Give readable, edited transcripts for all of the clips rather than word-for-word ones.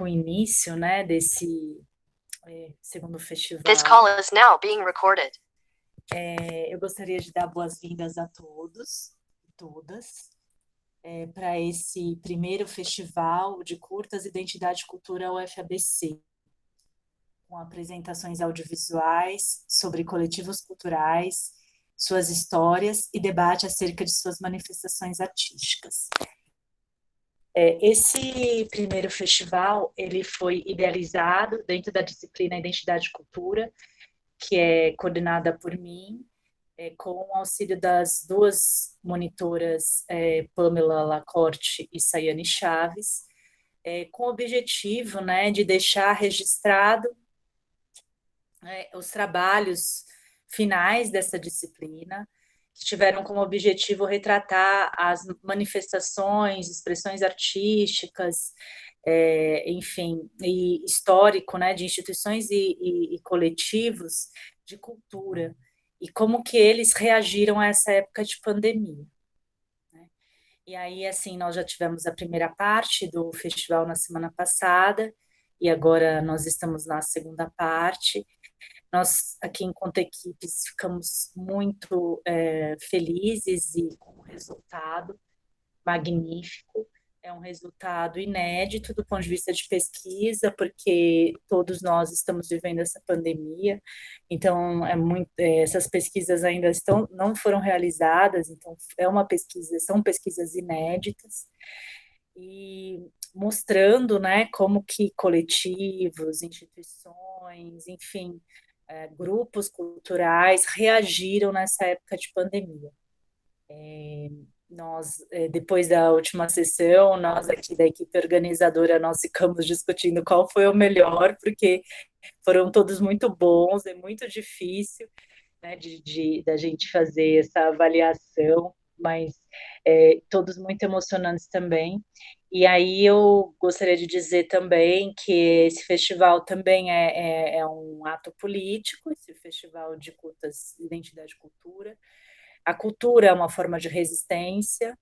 com o início, né, desse segundo This festival. call is now being recorded. Eu gostaria de dar boas-vindas a todos e todas para esse primeiro festival de curtas Identidade e Cultura UFABC, com apresentações audiovisuais sobre coletivos culturais, suas histórias e debate acerca de suas manifestações artísticas. Esse primeiro festival, ele foi idealizado dentro da disciplina Identidade e Cultura, que é coordenada por mim, com o auxílio das duas monitoras, Pamela Lacorte e Sayane Chaves, com o objetivo, né, de deixar registrado os trabalhos finais dessa disciplina, que tiveram como objetivo retratar as manifestações, expressões artísticas, enfim, e histórico, né, de instituições e coletivos de cultura, e como que eles reagiram a essa época de pandemia. Né? E aí, assim, nós já tivemos a primeira parte do festival na semana passada, e agora nós estamos na segunda parte. Nós, aqui, enquanto equipes, ficamos muito felizes e com o resultado magnífico. É um resultado inédito do ponto de vista de pesquisa, porque todos nós estamos vivendo essa pandemia, então essas pesquisas ainda não foram realizadas, então são pesquisas inéditas, e mostrando, né, como que coletivos, instituições, enfim, grupos culturais reagiram nessa época de pandemia. Nós, depois da última sessão, nós aqui da equipe organizadora, nós ficamos discutindo qual foi o melhor, porque foram todos muito bons, é muito difícil, né, da gente fazer essa avaliação, mas todos muito emocionantes também. E aí eu gostaria de dizer também que esse festival também é um ato político, esse festival de curtas Identidade e Cultura. A cultura é uma forma de resistência,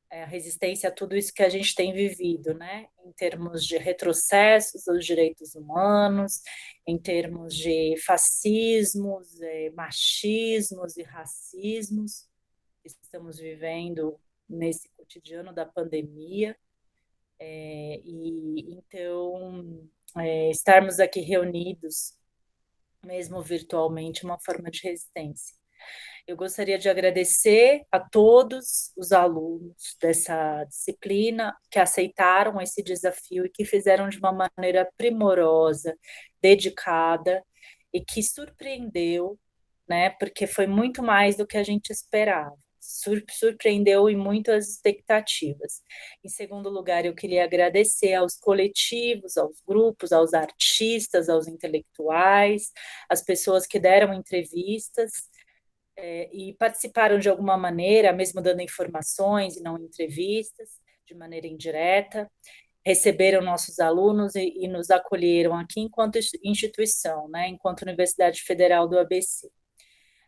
a resistência a tudo isso que a gente tem vivido, né? Em termos de retrocessos aos direitos humanos, em termos de fascismos, machismos e racismos que estamos vivendo nesse cotidiano da pandemia. E então, estarmos aqui reunidos, mesmo virtualmente, é uma forma de resistência. Eu gostaria de agradecer a todos os alunos dessa disciplina que aceitaram esse desafio e que fizeram de uma maneira primorosa, dedicada e que surpreendeu, né? Porque foi muito mais do que a gente esperava. Surpreendeu em muitas expectativas. Em segundo lugar, eu queria agradecer aos coletivos, aos grupos, aos artistas, aos intelectuais, às pessoas que deram entrevistas e participaram de alguma maneira, mesmo dando informações e não entrevistas, de maneira indireta, receberam nossos alunos e nos acolheram aqui enquanto instituição, né, enquanto Universidade Federal do ABC.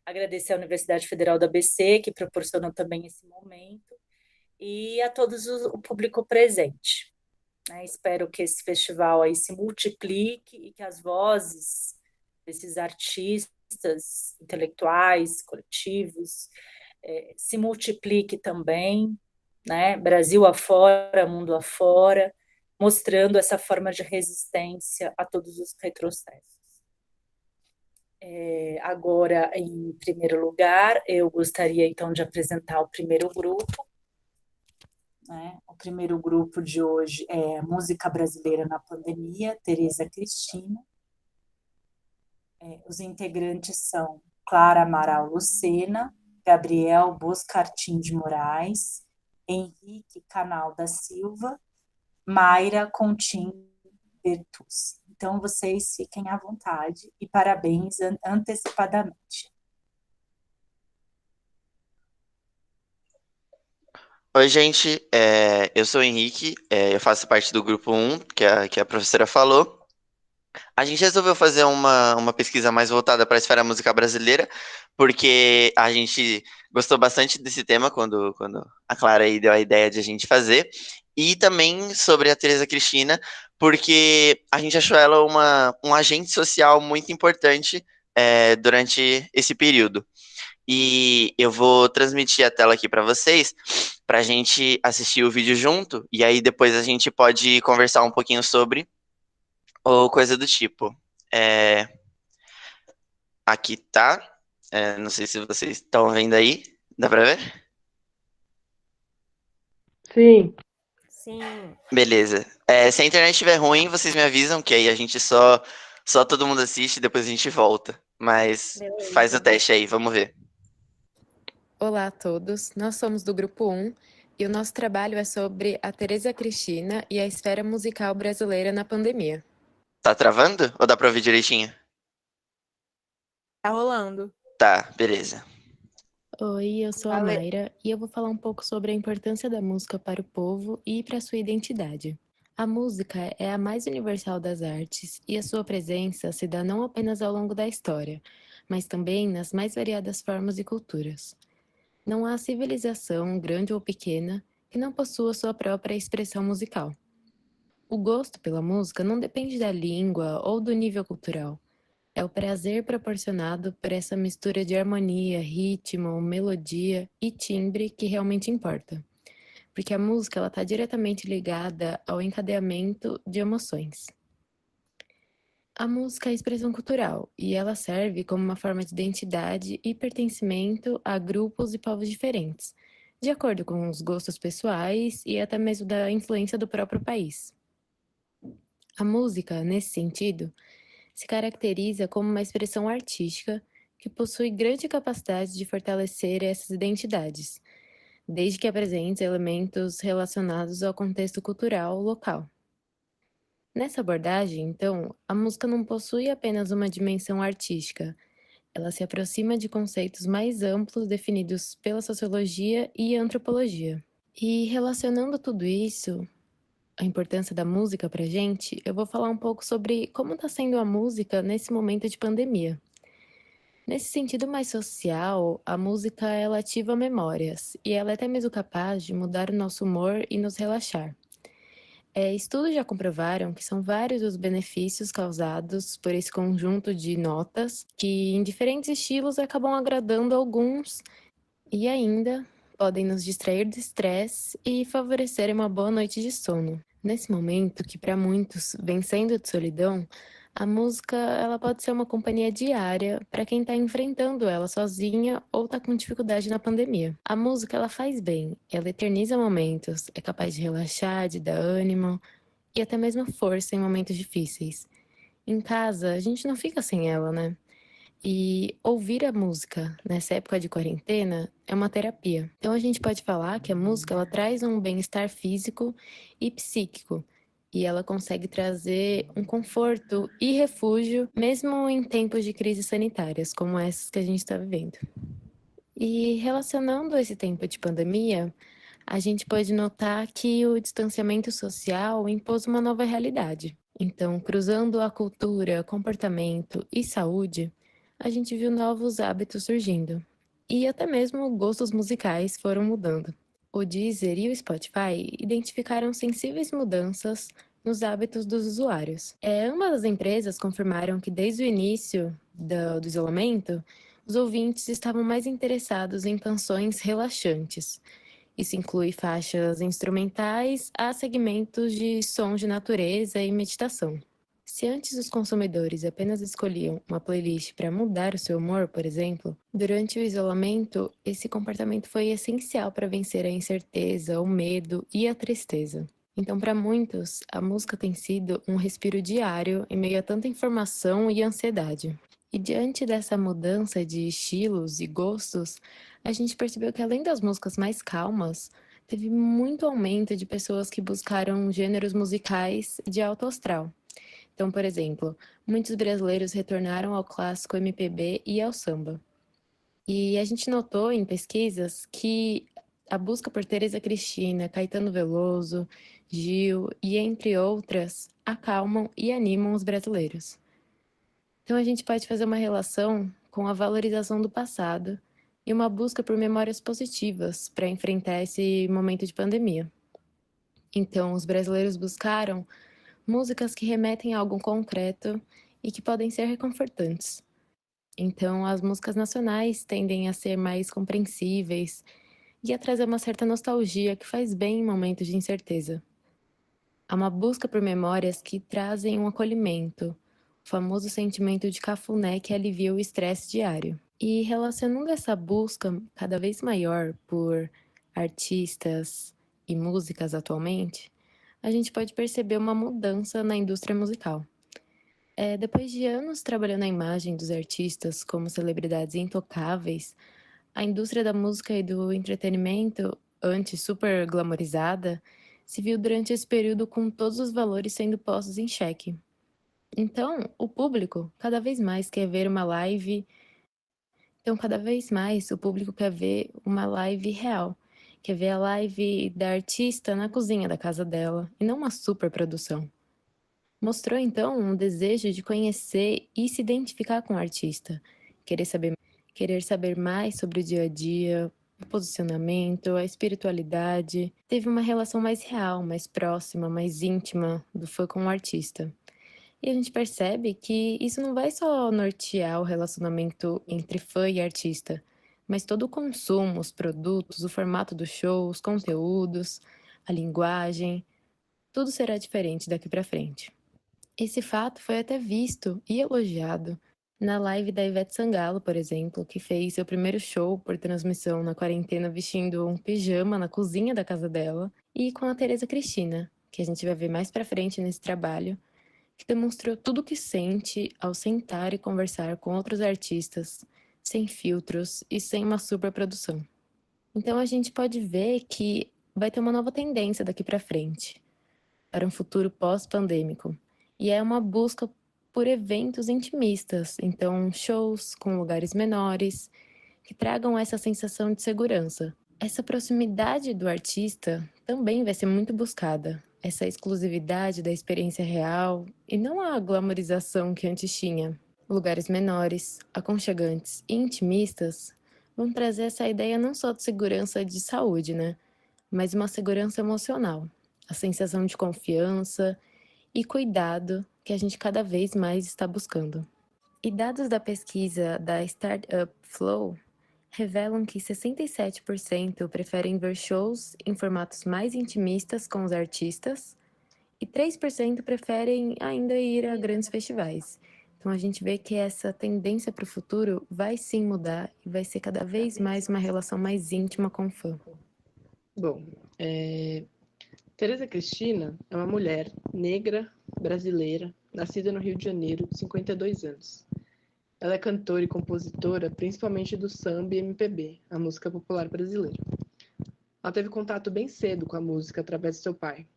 Agradecer à Universidade Federal do ABC, que proporcionou também esse momento, e a todos o público presente. Espero que esse festival aí se multiplique e que as vozes desses artistas intelectuais, coletivos, se multiplique também, né? Brasil afora, mundo afora, mostrando essa forma de resistência a todos os retrocessos. Agora, em primeiro lugar, eu gostaria então de apresentar o primeiro grupo. O primeiro grupo de hoje é Música Brasileira na Pandemia, Tereza Cristina. Os integrantes são Clara Amaral Lucena, Gabriel Boscartim de Moraes, Henrique Canal da Silva, Mayra Contim Bertucci. Então, vocês fiquem à vontade e parabéns antecipadamente. Oi, gente, eu sou o Henrique, eu faço parte do grupo 1, que a professora falou. A gente resolveu fazer uma pesquisa mais voltada para a esfera música brasileira, porque a gente gostou bastante desse tema quando a Clara aí deu a ideia de a gente fazer, e também sobre a Teresa Cristina, porque a gente achou ela um agente social muito importante durante esse período. E eu vou transmitir a tela aqui para vocês, para a gente assistir o vídeo junto, e aí depois a gente pode conversar um pouquinho sobre, ou coisa do tipo. É, aqui tá. Não sei se vocês estão vendo aí. Dá para ver? Sim. Sim. Beleza. Se a internet estiver ruim, vocês me avisam, que aí a gente só todo mundo assiste e depois a gente volta. Mas faz o Beleza. teste aí, vamos ver. Olá a todos, nós somos do Grupo 1 e o nosso trabalho é sobre a Teresa Cristina e a esfera musical brasileira na pandemia. Tá travando? Ou dá pra ouvir direitinho? Tá rolando. Tá, beleza. Oi, eu sou a Valeu. Mayra e eu vou falar um pouco sobre a importância da música para o povo e para sua identidade. A música é a mais universal das artes e a sua presença se dá não apenas ao longo da história, mas também nas mais variadas formas e culturas. Não há civilização, grande ou pequena, que não possua sua própria expressão musical. O gosto pela música não depende da língua ou do nível cultural. É o prazer proporcionado por essa mistura de harmonia, ritmo, melodia e timbre que realmente importa. Porque a música está diretamente ligada ao encadeamento de emoções. A música é expressão cultural e ela serve como uma forma de identidade e pertencimento a grupos e povos diferentes, de acordo com os gostos pessoais e até mesmo da influência do próprio país. A música, nesse sentido, se caracteriza como uma expressão artística que possui grande capacidade de fortalecer essas identidades, desde que apresente elementos relacionados ao contexto cultural local. Nessa abordagem, então, a música não possui apenas uma dimensão artística, ela se aproxima de conceitos mais amplos definidos pela sociologia e antropologia. E relacionando tudo isso, a importância da música pra gente, eu vou falar um pouco sobre como está sendo a música nesse momento de pandemia. Nesse sentido mais social, a música ela ativa memórias e ela é até mesmo capaz de mudar o nosso humor e nos relaxar. Estudos já comprovaram que são vários os benefícios causados por esse conjunto de notas que, em diferentes estilos, acabam agradando alguns e ainda podem nos distrair do estresse e favorecer uma boa noite de sono. Nesse momento, que para muitos vem sendo de solidão, a música ela pode ser uma companhia diária para quem está enfrentando ela sozinha ou está com dificuldade na pandemia. A música ela faz bem, ela eterniza momentos, é capaz de relaxar, de dar ânimo e até mesmo força em momentos difíceis. Em casa, a gente não fica sem ela, né? E ouvir a música nessa época de quarentena é uma terapia. Então a gente pode falar que a música ela traz um bem-estar físico e psíquico. E ela consegue trazer um conforto e refúgio, mesmo em tempos de crises sanitárias, como essas que a gente está vivendo. E relacionando esse tempo de pandemia, a gente pode notar que o distanciamento social impôs uma nova realidade. Então, cruzando a cultura, comportamento e saúde, a gente viu novos hábitos surgindo. E até mesmo gostos musicais foram mudando. O Deezer e o Spotify identificaram sensíveis mudanças nos hábitos dos usuários. Ambas as empresas confirmaram que desde o início do isolamento, os ouvintes estavam mais interessados em canções relaxantes. Isso inclui faixas instrumentais a segmentos de sons de natureza e meditação. Se antes os consumidores apenas escolhiam uma playlist para mudar o seu humor, por exemplo, durante o isolamento, esse comportamento foi essencial para vencer a incerteza, o medo e a tristeza. Então, para muitos, a música tem sido um respiro diário em meio a tanta informação e ansiedade. E diante dessa mudança de estilos e gostos, a gente percebeu que além das músicas mais calmas, teve muito aumento de pessoas que buscaram gêneros musicais de alto astral. Então, por exemplo, muitos brasileiros retornaram ao clássico MPB e ao samba. E a gente notou em pesquisas que a busca por Teresa Cristina, Caetano Veloso, Gil e entre outras acalmam e animam os brasileiros. Então a gente pode fazer uma relação com a valorização do passado e uma busca por memórias positivas para enfrentar esse momento de pandemia. Então, os brasileiros buscaram músicas que remetem a algo concreto e que podem ser reconfortantes. Então, as músicas nacionais tendem a ser mais compreensíveis e a trazer uma certa nostalgia que faz bem em momentos de incerteza. Há uma busca por memórias que trazem um acolhimento, o famoso sentimento de cafuné que alivia o estresse diário. E relacionando essa busca cada vez maior por artistas e músicas atualmente, a gente pode perceber uma mudança na indústria musical. Depois de anos trabalhando a imagem dos artistas como celebridades intocáveis, a indústria da música e do entretenimento, antes super glamorizada, se viu durante esse período com todos os valores sendo postos em xeque. Então, o público cada vez mais quer ver uma live. Então, cada vez mais o público quer ver uma live real. Quer ver a live da artista na cozinha da casa dela, e não uma super produção. Mostrou então um desejo de conhecer e se identificar com o artista, querer saber mais sobre o dia a dia, o posicionamento, a espiritualidade. Teve uma relação mais real, mais próxima, mais íntima do fã com o artista. E a gente percebe que isso não vai só nortear o relacionamento entre fã e artista, mas todo o consumo, os produtos, o formato do show, os conteúdos, a linguagem, tudo será diferente daqui para frente. Esse fato foi até visto e elogiado na live da Ivete Sangalo, por exemplo, que fez seu primeiro show por transmissão na quarentena vestindo um pijama na cozinha da casa dela, e com a Tereza Cristina, que a gente vai ver mais pra frente nesse trabalho, que demonstrou tudo o que sente ao sentar e conversar com outros artistas, sem filtros e sem uma superprodução. Então a gente pode ver que vai ter uma nova tendência daqui pra frente, para um futuro pós-pandêmico. E é uma busca por eventos intimistas, então shows com lugares menores, que tragam essa sensação de segurança. Essa proximidade do artista também vai ser muito buscada, essa exclusividade da experiência real e não a glamorização que antes tinha. Lugares menores, aconchegantes e intimistas vão trazer essa ideia não só de segurança de saúde, né? Mas uma segurança emocional, a sensação de confiança e cuidado que a gente cada vez mais está buscando. E dados da pesquisa da Startup Flow revelam que 67% preferem ver shows em formatos mais intimistas com os artistas e 3% preferem ainda ir a grandes festivais. Então a gente vê que essa tendência para o futuro vai sim mudar e vai ser cada vez mais uma relação mais íntima com o fã. Bom, Tereza Cristina é uma mulher negra, brasileira, nascida no Rio de Janeiro, de 52 anos. Ela é cantora e compositora, principalmente do samba e MPB, a música popular brasileira. Ela teve contato bem cedo com a música através de seu pai.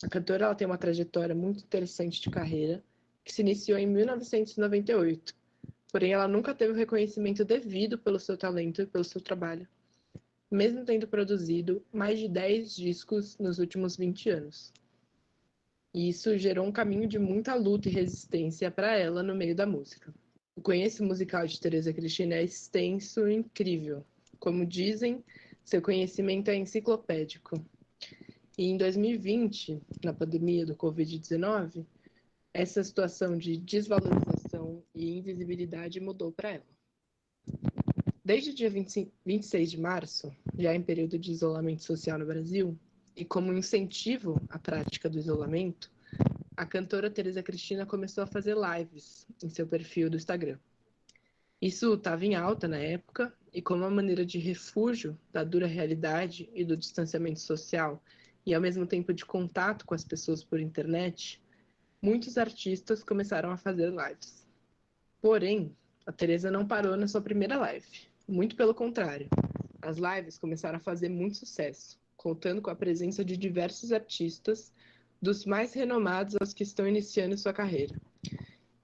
A cantora ela tem uma trajetória muito interessante de carreira, que se iniciou em 1998, porém ela nunca teve o reconhecimento devido pelo seu talento e pelo seu trabalho, mesmo tendo produzido mais de 10 discos nos últimos 20 anos. E isso gerou um caminho de muita luta e resistência para ela no meio da música. O conhecimento musical de Tereza Cristina é extenso e incrível. Como dizem, seu conhecimento é enciclopédico. E em 2020, na pandemia do Covid-19, essa situação de desvalorização e invisibilidade mudou para ela. Desde o dia 26 de março, já em período de isolamento social no Brasil, e como incentivo à prática do isolamento, a cantora Tereza Cristina começou a fazer lives em seu perfil do Instagram. Isso estava em alta na época, e como uma maneira de refúgio da dura realidade e do distanciamento social, e ao mesmo tempo de contato com as pessoas por internet, muitos artistas começaram a fazer lives. Porém, a Tereza não parou na sua primeira live. Muito pelo contrário. As lives começaram a fazer muito sucesso, contando com a presença de diversos artistas, dos mais renomados aos que estão iniciando sua carreira.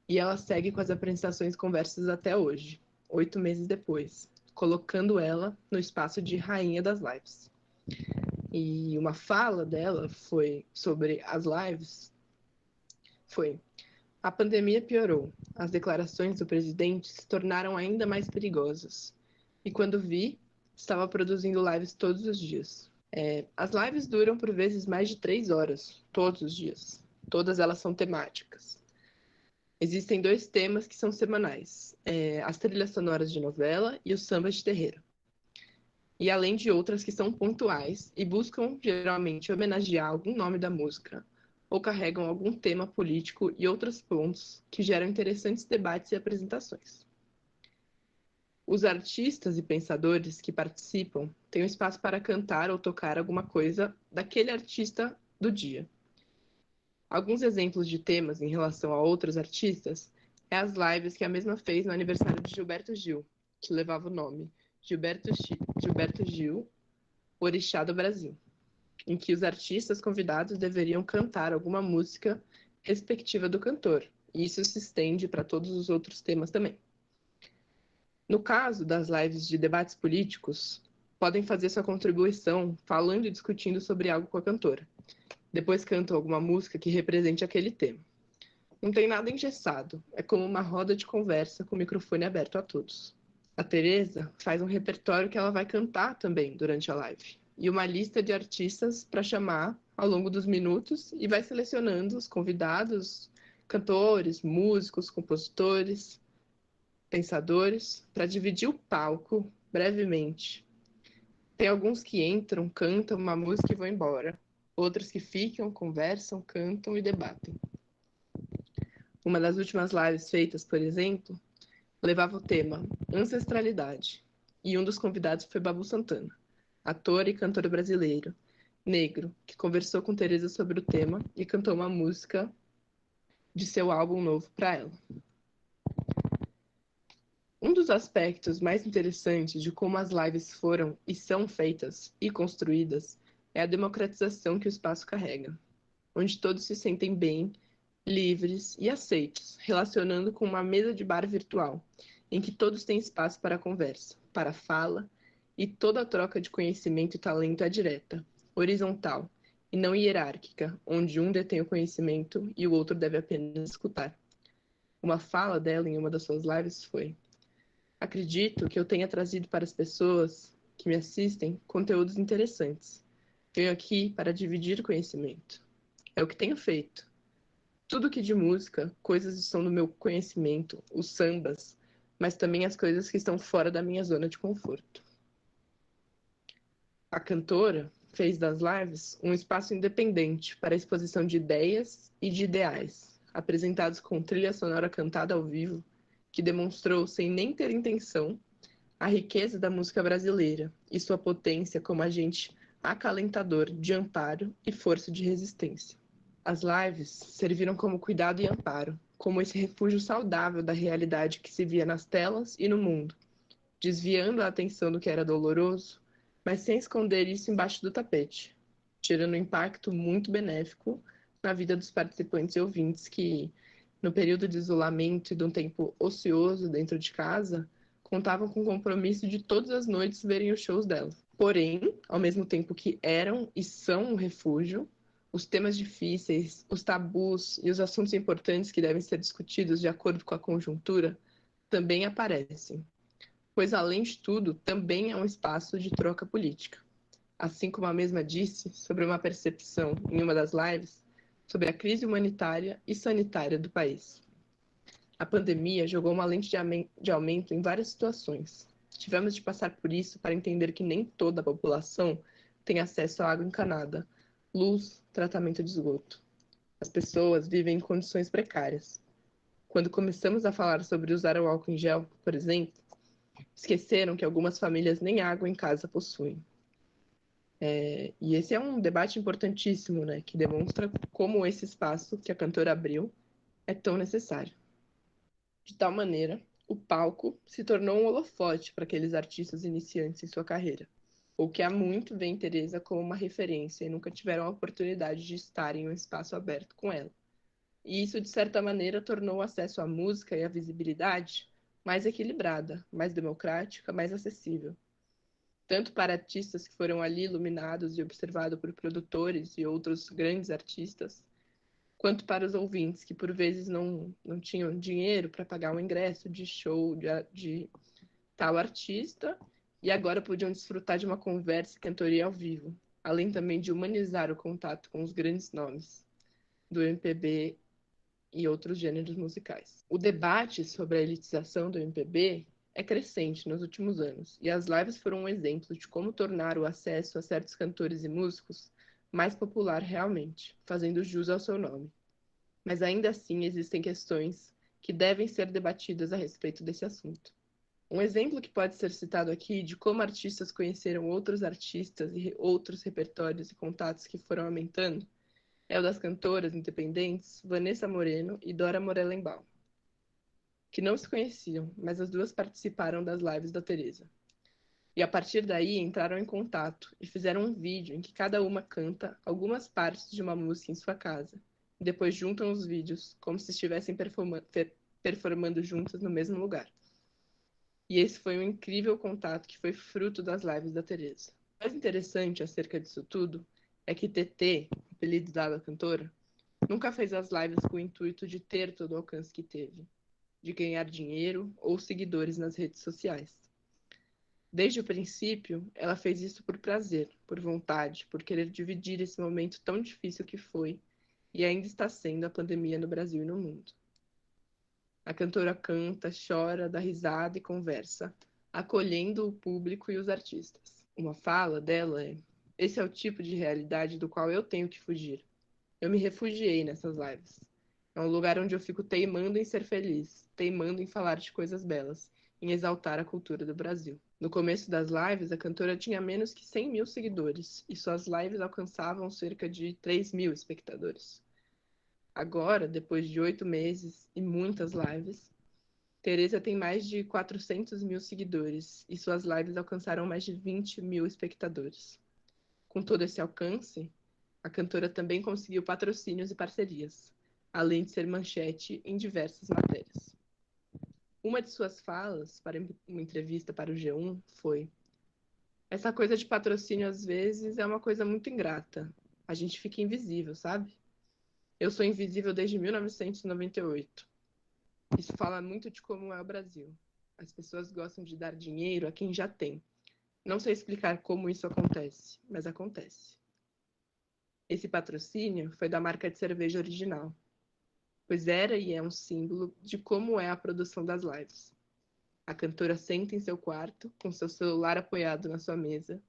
E ela segue com as apresentações conversas até hoje, 8 meses depois, colocando ela no espaço de rainha das lives. E uma fala dela foi sobre as lives, foi: a pandemia piorou, as declarações do presidente se tornaram ainda mais perigosas. E quando vi, estava produzindo lives todos os dias. As lives duram por vezes mais de 3 horas, todos os dias. Todas elas são temáticas. Existem 2 temas que são semanais: as trilhas sonoras de novela e os sambas de terreiro. E além de outras que são pontuais e buscam geralmente homenagear algum nome da música ou carregam algum tema político e outros pontos que geram interessantes debates e apresentações. Os artistas e pensadores que participam têm um espaço para cantar ou tocar alguma coisa daquele artista do dia. Alguns exemplos de temas em relação a outros artistas é as lives que a mesma fez no aniversário de Gilberto Gil, que levava o nome Gilberto Gil, Orixá do Brasil, em que os artistas convidados deveriam cantar alguma música respectiva do cantor, e isso se estende para todos os outros temas também. No caso das lives de debates políticos, podem fazer sua contribuição falando e discutindo sobre algo com a cantora. Depois cantam alguma música que represente aquele tema. Não tem nada engessado, é como uma roda de conversa com o microfone aberto a todos. A Teresa faz um repertório que ela vai cantar também durante a live, e uma lista de artistas para chamar ao longo dos minutos e vai selecionando os convidados, cantores, músicos, compositores, pensadores, para dividir o palco brevemente. Tem alguns que entram, cantam uma música e vão embora. Outros que ficam, conversam, cantam e debatem. Uma das últimas lives feitas, por exemplo, levava o tema ancestralidade, e um dos convidados foi Babu Santana, ator e cantor brasileiro, negro, que conversou com Teresa sobre o tema e cantou uma música de seu álbum novo para ela. Um dos aspectos mais interessantes de como as lives foram e são feitas e construídas é a democratização que o espaço carrega, onde todos se sentem bem, livres e aceitos, relacionando com uma mesa de bar virtual, em que todos têm espaço para conversa, para fala, e toda a troca de conhecimento e talento é direta, horizontal, e não hierárquica, onde um detém o conhecimento e o outro deve apenas escutar. Uma fala dela em uma das suas lives foi: acredito que eu tenha trazido para as pessoas que me assistem conteúdos interessantes. Venho aqui para dividir conhecimento. É o que tenho feito. Tudo que de música, coisas estão no meu conhecimento, os sambas, mas também as coisas que estão fora da minha zona de conforto. A cantora fez das lives um espaço independente para a exposição de ideias e de ideais, apresentados com trilha sonora cantada ao vivo, que demonstrou, sem nem ter intenção, a riqueza da música brasileira e sua potência como agente acalentador de amparo e força de resistência. As lives serviram como cuidado e amparo, como esse refúgio saudável da realidade que se via nas telas e no mundo, desviando a atenção do que era doloroso, mas sem esconder isso embaixo do tapete, gerando um impacto muito benéfico na vida dos participantes e ouvintes que, no período de isolamento e de um tempo ocioso dentro de casa, contavam com o compromisso de todas as noites verem os shows dela. Porém, ao mesmo tempo que eram e são um refúgio, os temas difíceis, os tabus e os assuntos importantes que devem ser discutidos de acordo com a conjuntura também aparecem, pois, além de tudo, também é um espaço de troca política. Assim como a mesma disse sobre uma percepção em uma das lives sobre a crise humanitária e sanitária do país. A pandemia jogou uma lente de aumento em várias situações. Tivemos de passar por isso para entender que nem toda a população tem acesso à água encanada, luz, tratamento de esgoto. As pessoas vivem em condições precárias. Quando começamos a falar sobre usar o álcool em gel, por exemplo, esqueceram que algumas famílias nem água em casa possuem. E esse é um debate importantíssimo, né, que demonstra como esse espaço que a cantora abriu é tão necessário. De tal maneira, o palco se tornou um holofote para aqueles artistas iniciantes em sua carreira, ou que há muito veem Teresa como uma referência e nunca tiveram a oportunidade de estar em um espaço aberto com ela. E isso, de certa maneira, tornou o acesso à música e à visibilidade mais equilibrada, mais democrática, mais acessível. Tanto para artistas que foram ali iluminados e observados por produtores e outros grandes artistas, quanto para os ouvintes que por vezes não tinham dinheiro para pagar um ingresso de show de tal artista e agora podiam desfrutar de uma conversa e cantoria ao vivo, além também de humanizar o contato com os grandes nomes do MPB e outros gêneros musicais. O debate sobre a elitização do MPB é crescente nos últimos anos, e as lives foram um exemplo de como tornar o acesso a certos cantores e músicos mais popular realmente, fazendo jus ao seu nome. Mas ainda assim existem questões que devem ser debatidas a respeito desse assunto. Um exemplo que pode ser citado aqui de como artistas conheceram outros artistas e outros repertórios e contatos que foram aumentando é o das cantoras independentes Vanessa Moreno e Dora Morelenbaum, que não se conheciam, mas as duas participaram das lives da Teresa. E a partir daí entraram em contato e fizeram um vídeo em que cada uma canta algumas partes de uma música em sua casa. E depois juntam os vídeos como se estivessem performando juntas no mesmo lugar. E esse foi um incrível contato que foi fruto das lives da Teresa. O mais interessante acerca disso tudo é que TT, apelido dado à cantora, nunca fez as lives com o intuito de ter todo o alcance que teve, de ganhar dinheiro ou seguidores nas redes sociais. Desde o princípio, ela fez isso por prazer, por vontade, por querer dividir esse momento tão difícil que foi e ainda está sendo a pandemia no Brasil e no mundo. A cantora canta, chora, dá risada e conversa, acolhendo o público e os artistas. Uma fala dela é: esse é o tipo de realidade do qual eu tenho que fugir. Eu me refugiei nessas lives. É um lugar onde eu fico teimando em ser feliz, teimando em falar de coisas belas, em exaltar a cultura do Brasil. No começo das lives, a cantora tinha menos que 100 mil seguidores, e suas lives alcançavam cerca de 3 mil espectadores. Agora, depois de 8 meses e muitas lives, Teresa tem mais de 400 mil seguidores, e suas lives alcançaram mais de 20 mil espectadores. Com todo esse alcance, a cantora também conseguiu patrocínios e parcerias, além de ser manchete em diversas matérias. Uma de suas falas para uma entrevista para o G1 foi: essa coisa de patrocínio às vezes é uma coisa muito ingrata. A gente fica invisível, sabe? Eu sou invisível desde 1998. Isso fala muito de como é o Brasil. As pessoas gostam de dar dinheiro a quem já tem. Não sei explicar como isso acontece, mas acontece. Esse patrocínio foi da marca de cerveja Original, pois era e é um símbolo de como é a produção das lives. A cantora senta em seu quarto, com seu celular apoiado na sua mesa,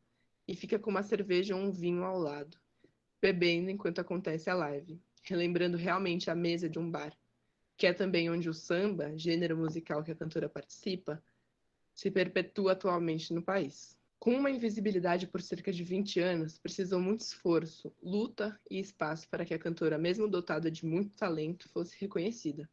e fica com uma cerveja ou um vinho ao lado, bebendo enquanto acontece a live, relembrando realmente a mesa de um bar, que é também onde o samba, gênero musical que a cantora participa, se perpetua atualmente no país. Com uma invisibilidade por cerca de 20 anos, precisou muito esforço, luta e espaço para que a cantora, mesmo dotada de muito talento, fosse reconhecida.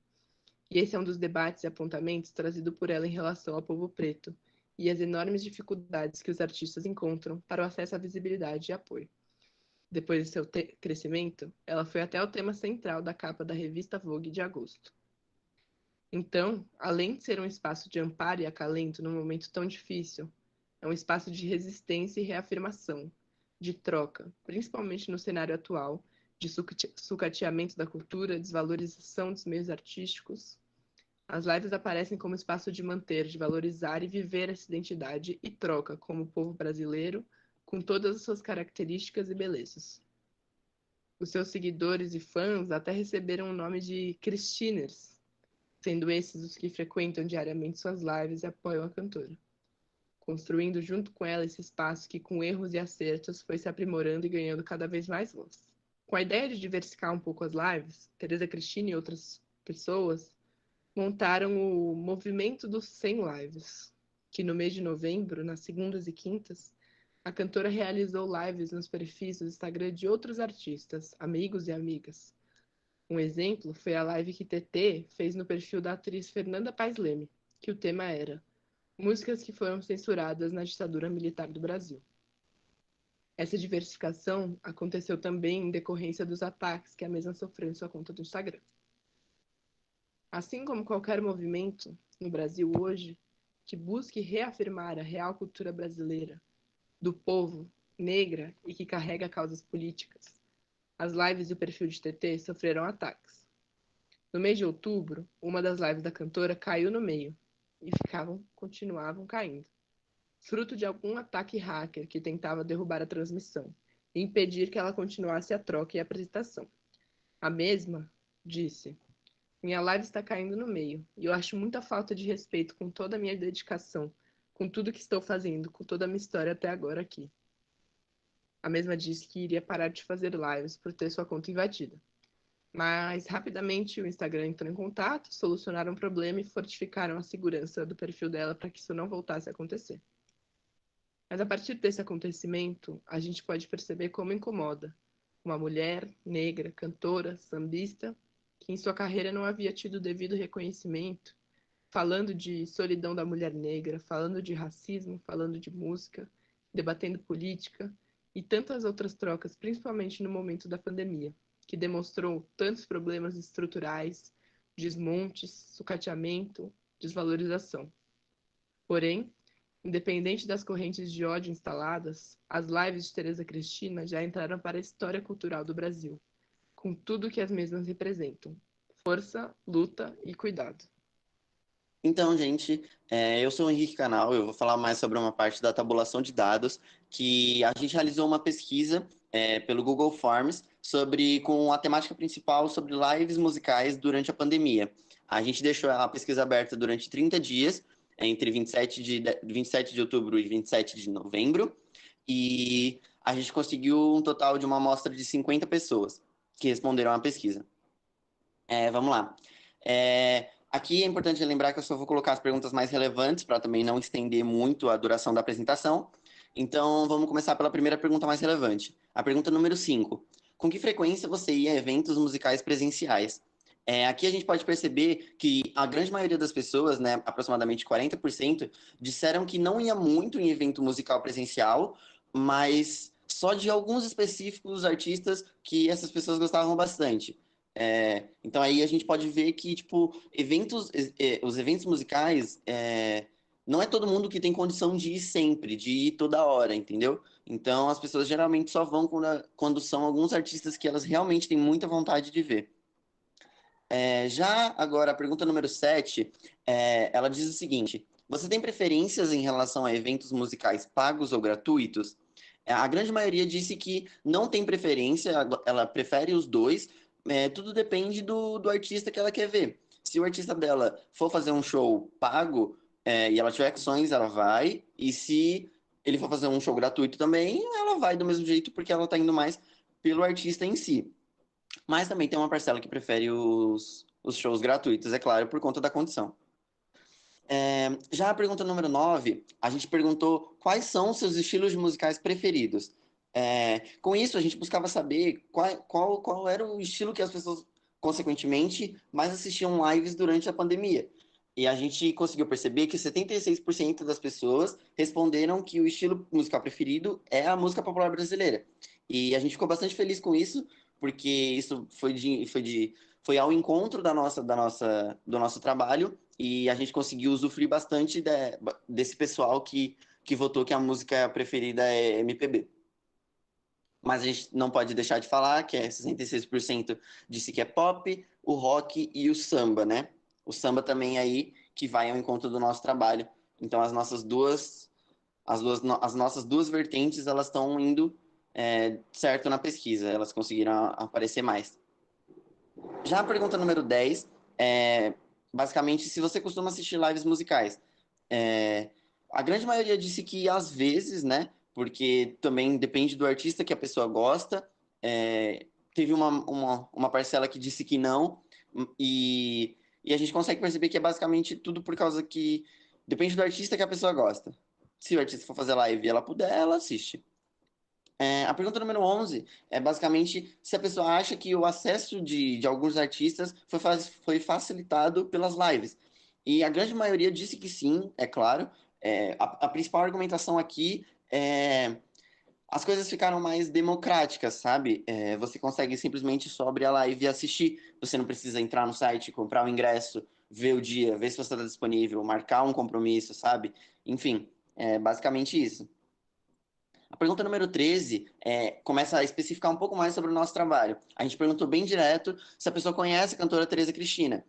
E esse é um dos debates e apontamentos trazido por ela em relação ao povo preto e as enormes dificuldades que os artistas encontram para o acesso à visibilidade e apoio. Depois de seu crescimento, ela foi até o tema central da capa da revista Vogue de agosto. Então, além de ser um espaço de amparo e acalento num momento tão difícil, é um espaço de resistência e reafirmação, de troca, principalmente no cenário atual, de sucateamento da cultura, desvalorização dos meios artísticos. As lives aparecem como espaço de manter, de valorizar e viver essa identidade e troca como povo brasileiro, com todas as suas características e belezas. Os seus seguidores e fãs até receberam o nome de Christiners, sendo esses os que frequentam diariamente suas lives e apoiam a cantora, construindo junto com ela esse espaço que, com erros e acertos, foi se aprimorando e ganhando cada vez mais voz. Com a ideia de diversificar um pouco as lives, Teresa Cristina e outras pessoas montaram o movimento dos 100 lives, que no mês de novembro, nas segundas e quintas, a cantora realizou lives nos perfis do Instagram de outros artistas, amigos e amigas. Um exemplo foi a live que TT fez no perfil da atriz Fernanda Paes Leme, que o tema era músicas que foram censuradas na ditadura militar do Brasil. Essa diversificação aconteceu também em decorrência dos ataques que a mesma sofreu em sua conta do Instagram. Assim como qualquer movimento no Brasil hoje que busque reafirmar a real cultura brasileira, do povo, negra e que carrega causas políticas, as lives e o perfil de TT sofreram ataques. No mês de outubro, uma das lives da cantora caiu no meio e continuavam caindo, fruto de algum ataque hacker que tentava derrubar a transmissão, e impedir que ela continuasse a troca e a apresentação. A mesma disse: minha live está caindo no meio, e eu acho muita falta de respeito com toda a minha dedicação, com tudo que estou fazendo, com toda a minha história até agora aqui. A mesma disse que iria parar de fazer lives por ter sua conta invadida. Mas rapidamente o Instagram entrou em contato, solucionaram o problema e fortificaram a segurança do perfil dela para que isso não voltasse a acontecer. Mas a partir desse acontecimento, a gente pode perceber como incomoda uma mulher negra, cantora, sambista, que em sua carreira não havia tido o devido reconhecimento, falando de solidão da mulher negra, falando de racismo, falando de música, debatendo política e tantas outras trocas, principalmente no momento da pandemia, que demonstrou tantos problemas estruturais, desmontes, sucateamento, desvalorização. Porém, independente das correntes de ódio instaladas, as lives de Tereza Cristina já entraram para a história cultural do Brasil, com tudo que as mesmas representam: força, luta e cuidado. Então, gente, eu sou o Henrique Canal, eu vou falar mais sobre uma parte da tabulação de dados, que a gente realizou uma pesquisa pelo Google Forms com a temática principal sobre lives musicais durante a pandemia. A gente deixou a pesquisa aberta durante 30 dias, entre 27 de outubro e 27 de novembro, e a gente conseguiu um total de uma amostra de 50 pessoas que responderam à pesquisa. Vamos lá. Aqui é importante lembrar que eu só vou colocar as perguntas mais relevantes para também não estender muito a duração da apresentação. Então, vamos começar pela primeira pergunta mais relevante. A pergunta número 5. Com que frequência você ia a eventos musicais presenciais? Aqui a gente pode perceber que a grande maioria das pessoas, né, aproximadamente 40%, disseram que não ia muito em evento musical presencial, mas só de alguns específicos artistas que essas pessoas gostavam bastante. Então aí a gente pode ver que, tipo, os eventos musicais, não é todo mundo que tem condição de ir sempre, de ir toda hora, entendeu? Então as pessoas geralmente só vão quando são alguns artistas que elas realmente têm muita vontade de ver. Já agora, a pergunta número 7, ela diz o seguinte: você tem preferências em relação a eventos musicais pagos ou gratuitos? A grande maioria disse que não tem preferência, ela prefere os dois, tudo depende do artista que ela quer ver. Se o artista dela for fazer um show pago, e ela tiver ações, ela vai, e se ele for fazer um show gratuito também, ela vai do mesmo jeito, porque ela tá indo mais pelo artista em si. Mas também tem uma parcela que prefere os shows gratuitos, é claro, por conta da condição. Já a pergunta número 9, a gente perguntou quais são os seus estilos musicais preferidos. Com isso, a gente buscava saber qual era o estilo que as pessoas, consequentemente, mais assistiam lives durante a pandemia. E a gente conseguiu perceber que 76% das pessoas responderam que o estilo musical preferido é a música popular brasileira. E a gente ficou bastante feliz com isso, porque isso foi ao encontro do nosso trabalho, e a gente conseguiu usufruir bastante desse pessoal que votou que a música preferida é MPB. Mas a gente não pode deixar de falar que 66% disse que é pop, o rock e o samba, né? O samba também aí que vai ao encontro do nosso trabalho. Então as nossas duas vertentes, elas estão indo certo na pesquisa, elas conseguiram aparecer mais. Já a pergunta número 10 basicamente, se você costuma assistir lives musicais. A grande maioria disse que às vezes, né? Porque também depende do artista que a pessoa gosta. Teve uma parcela que disse que não, e a gente consegue perceber que é basicamente tudo por causa que depende do artista que a pessoa gosta. Se o artista for fazer live e ela puder, ela assiste. A pergunta número 11 é basicamente se a pessoa acha que o acesso de alguns artistas foi facilitado pelas lives. E a grande maioria disse que sim, é claro. A principal argumentação aqui é as coisas ficaram mais democráticas, sabe? Você consegue simplesmente só abrir a live e assistir. Você não precisa entrar no site, comprar o ingresso, ver o dia, ver se você está disponível, marcar um compromisso, sabe? Enfim, é basicamente isso. A pergunta número 13 começa a especificar um pouco mais sobre o nosso trabalho. A gente perguntou bem direto se a pessoa conhece a cantora Tereza Cristina.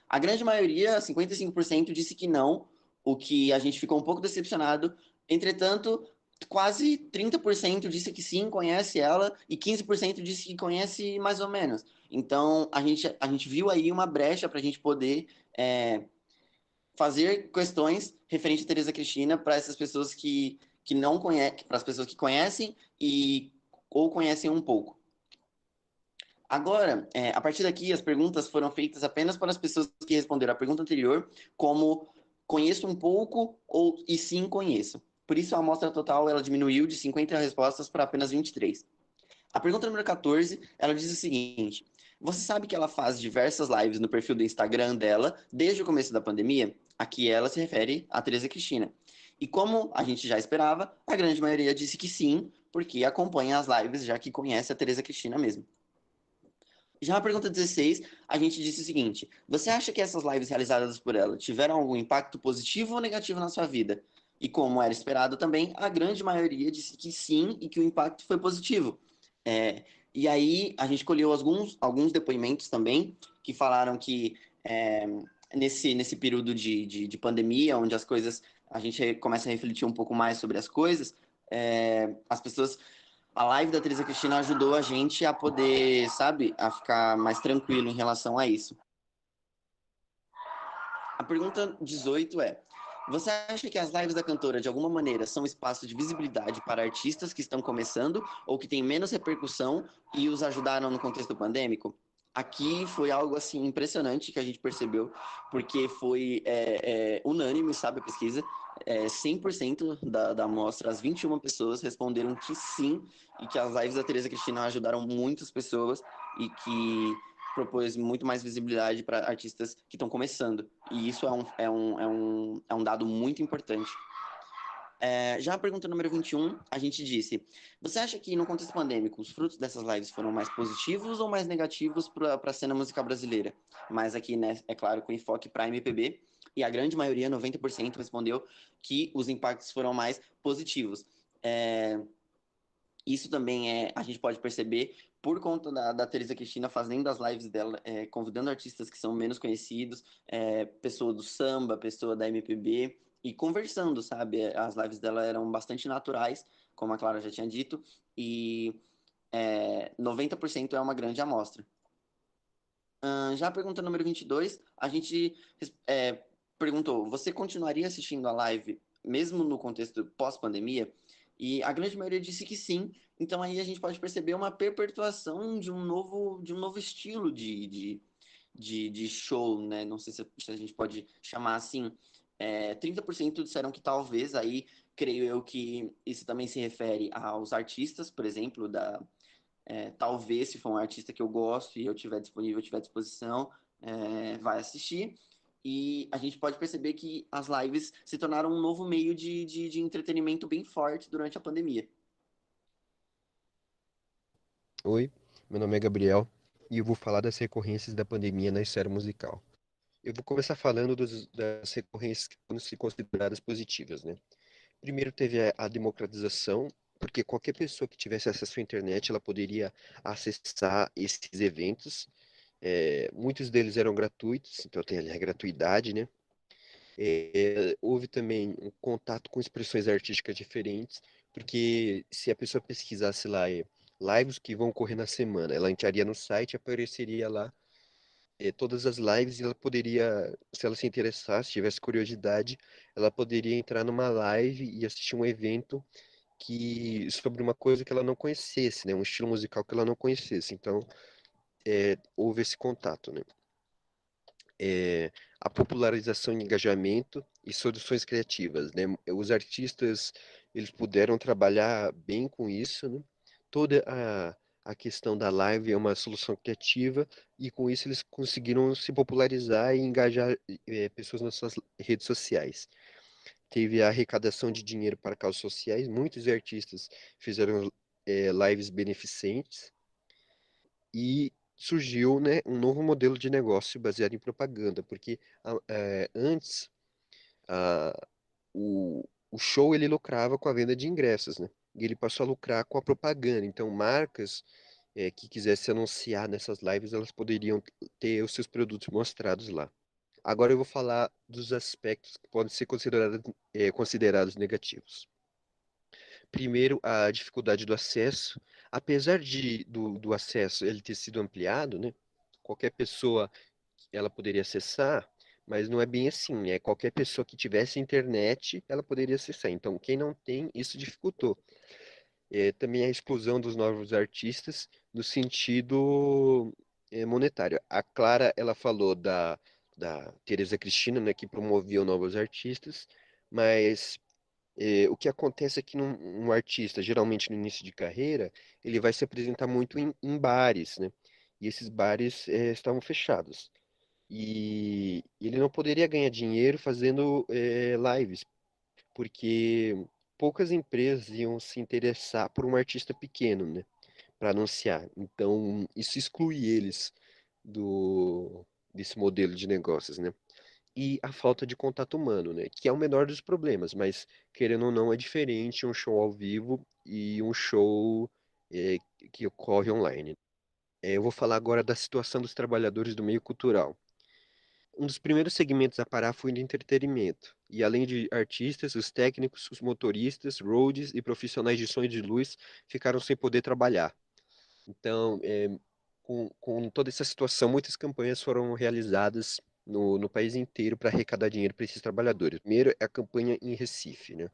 A grande maioria, 55%, disse que não, o que a gente ficou um pouco decepcionado. Entretanto, quase 30% disse que sim, conhece ela, e 15% disse que conhece mais ou menos. Então, a gente viu aí uma brecha para a gente poder fazer questões referente a Teresa Cristina para essas pessoas que não conhecem, para as pessoas que conhecem e ou conhecem um pouco. Agora, a partir daqui, as perguntas foram feitas apenas para as pessoas que responderam a pergunta anterior, como conheço um pouco ou e sim conheço. Por isso, a amostra total ela diminuiu de 50 respostas para apenas 23. A pergunta número 14, ela diz o seguinte: você sabe que ela faz diversas lives no perfil do Instagram dela desde o começo da pandemia? Aqui ela se refere a Teresa Cristina. E como a gente já esperava, a grande maioria disse que sim, porque acompanha as lives, já que conhece a Teresa Cristina mesmo. Já na pergunta 16, a gente disse o seguinte: você acha que essas lives realizadas por ela tiveram algum impacto positivo ou negativo na sua vida? E como era esperado também, a grande maioria disse que sim e que o impacto foi positivo. É, e aí a gente colheu alguns depoimentos também que falaram que nesse período de pandemia, onde as coisas a gente começa a refletir um pouco mais sobre as coisas, as pessoas a live da Teresa Cristina ajudou a gente a poder, sabe, a ficar mais tranquilo em relação a isso. A pergunta 18 é: você acha que as lives da cantora, de alguma maneira, são espaço de visibilidade para artistas que estão começando ou que têm menos repercussão e os ajudaram no contexto pandêmico? Aqui foi algo assim impressionante que a gente percebeu, porque foi unânime, sabe, a pesquisa. 100% da amostra, as 21 pessoas responderam que sim, e que as lives da Teresa Cristina ajudaram muitas pessoas e que propôs muito mais visibilidade para artistas que estão começando. E isso é um dado muito importante. Já a pergunta número 21, a gente disse: você acha que no contexto pandêmico os frutos dessas lives foram mais positivos ou mais negativos para a cena musical brasileira? Mas aqui, né, é claro, com enfoque para MPB, e a grande maioria, 90%, respondeu que os impactos foram mais positivos. Isso também a gente pode perceber por conta da Teresa Cristina fazendo as lives dela, convidando artistas que são menos conhecidos, pessoa do samba, pessoa da MPB, e conversando, sabe? As lives dela eram bastante naturais, como a Clara já tinha dito, e 90% é uma grande amostra. Já a pergunta número 22, a gente perguntou: você continuaria assistindo a live mesmo no contexto pós-pandemia? E a grande maioria disse que sim. Então aí a gente pode perceber uma perpetuação de um novo estilo de show, né? Não sei se a gente pode chamar assim. 30% disseram que talvez, aí creio eu que isso também se refere aos artistas, por exemplo, talvez, se for um artista que eu gosto e eu tiver disponível, eu tiver à disposição, vai assistir. E a gente pode perceber que as lives se tornaram um novo meio de entretenimento bem forte durante a pandemia. Oi, meu nome é Gabriel e eu vou falar das recorrências da pandemia na esfera musical. Eu vou começar falando das recorrências que podem ser consideradas positivas, né? Primeiro teve a democratização, porque qualquer pessoa que tivesse acesso à internet, ela poderia acessar esses eventos. Muitos deles eram gratuitos, então tem ali a gratuidade, né? Houve também um contato com expressões artísticas diferentes, porque se a pessoa pesquisasse lá lives que vão ocorrer na semana, ela entraria no site e apareceria lá todas as lives e ela poderia, se ela se interessasse, tivesse curiosidade, ela poderia entrar numa live e assistir um evento sobre uma coisa que ela não conhecesse, né? Um estilo musical que ela não conhecesse. Então, houve esse contato, né? A popularização de engajamento e soluções criativas, né? Os artistas, eles puderam trabalhar bem com isso, né? Toda a questão da live é uma solução criativa e com isso eles conseguiram se popularizar e engajar pessoas nas suas redes sociais. Teve a arrecadação de dinheiro para causas sociais, muitos artistas fizeram lives beneficentes e surgiu, né, um novo modelo de negócio baseado em propaganda, porque antes a- o show ele lucrava com a venda de ingressos, né? E ele passou a lucrar com a propaganda. Então, marcas que quisessem anunciar nessas lives, elas poderiam ter os seus produtos mostrados lá. Agora eu vou falar dos aspectos que podem ser considerados negativos. Primeiro, a dificuldade do acesso. Apesar do acesso ele ter sido ampliado, né? Qualquer pessoa ela poderia acessar, mas não é bem assim, né? Qualquer pessoa que tivesse internet, ela poderia acessar. Então, quem não tem, isso dificultou. Também a exclusão dos novos artistas no sentido monetário. A Clara, ela falou da Teresa Cristina, né, que promovia novos artistas, mas o que acontece é que um artista, geralmente no início de carreira, ele vai se apresentar muito em bares, né? E esses bares estavam fechados. E ele não poderia ganhar dinheiro fazendo lives, porque poucas empresas iam se interessar por um artista pequeno, né, para anunciar. Então, isso exclui eles do desse modelo de negócios, né? E a falta de contato humano, né, que é o menor dos problemas, mas querendo ou não é diferente um show ao vivo e um show eh, que ocorre online. Eu vou falar agora da situação dos trabalhadores do meio cultural. Um dos primeiros segmentos a parar foi o de entretenimento. E além de artistas, os técnicos, os motoristas, roadies e profissionais de som e de luz ficaram sem poder trabalhar. Então, com toda essa situação, muitas campanhas foram realizadas no país inteiro para arrecadar dinheiro para esses trabalhadores. Primeiro é a campanha em Recife, né?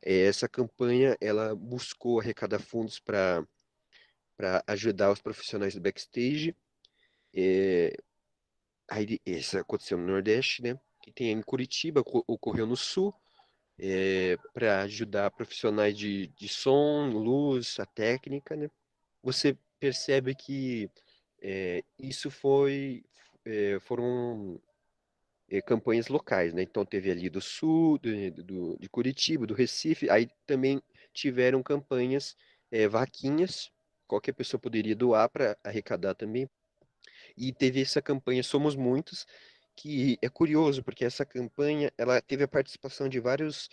Essa campanha, ela buscou arrecadar fundos para ajudar os profissionais do backstage. É, Aí, isso aconteceu no Nordeste, né? Que tem em Curitiba, ocorreu no Sul, para ajudar profissionais de som, luz, a técnica, né? Você percebe que isso foram campanhas locais, né? Então teve ali do Sul, de Curitiba, do Recife, aí também tiveram campanhas, vaquinhas, qualquer pessoa poderia doar para arrecadar também. E teve essa campanha Somos Muitos, que é curioso, porque essa campanha ela teve a participação de vários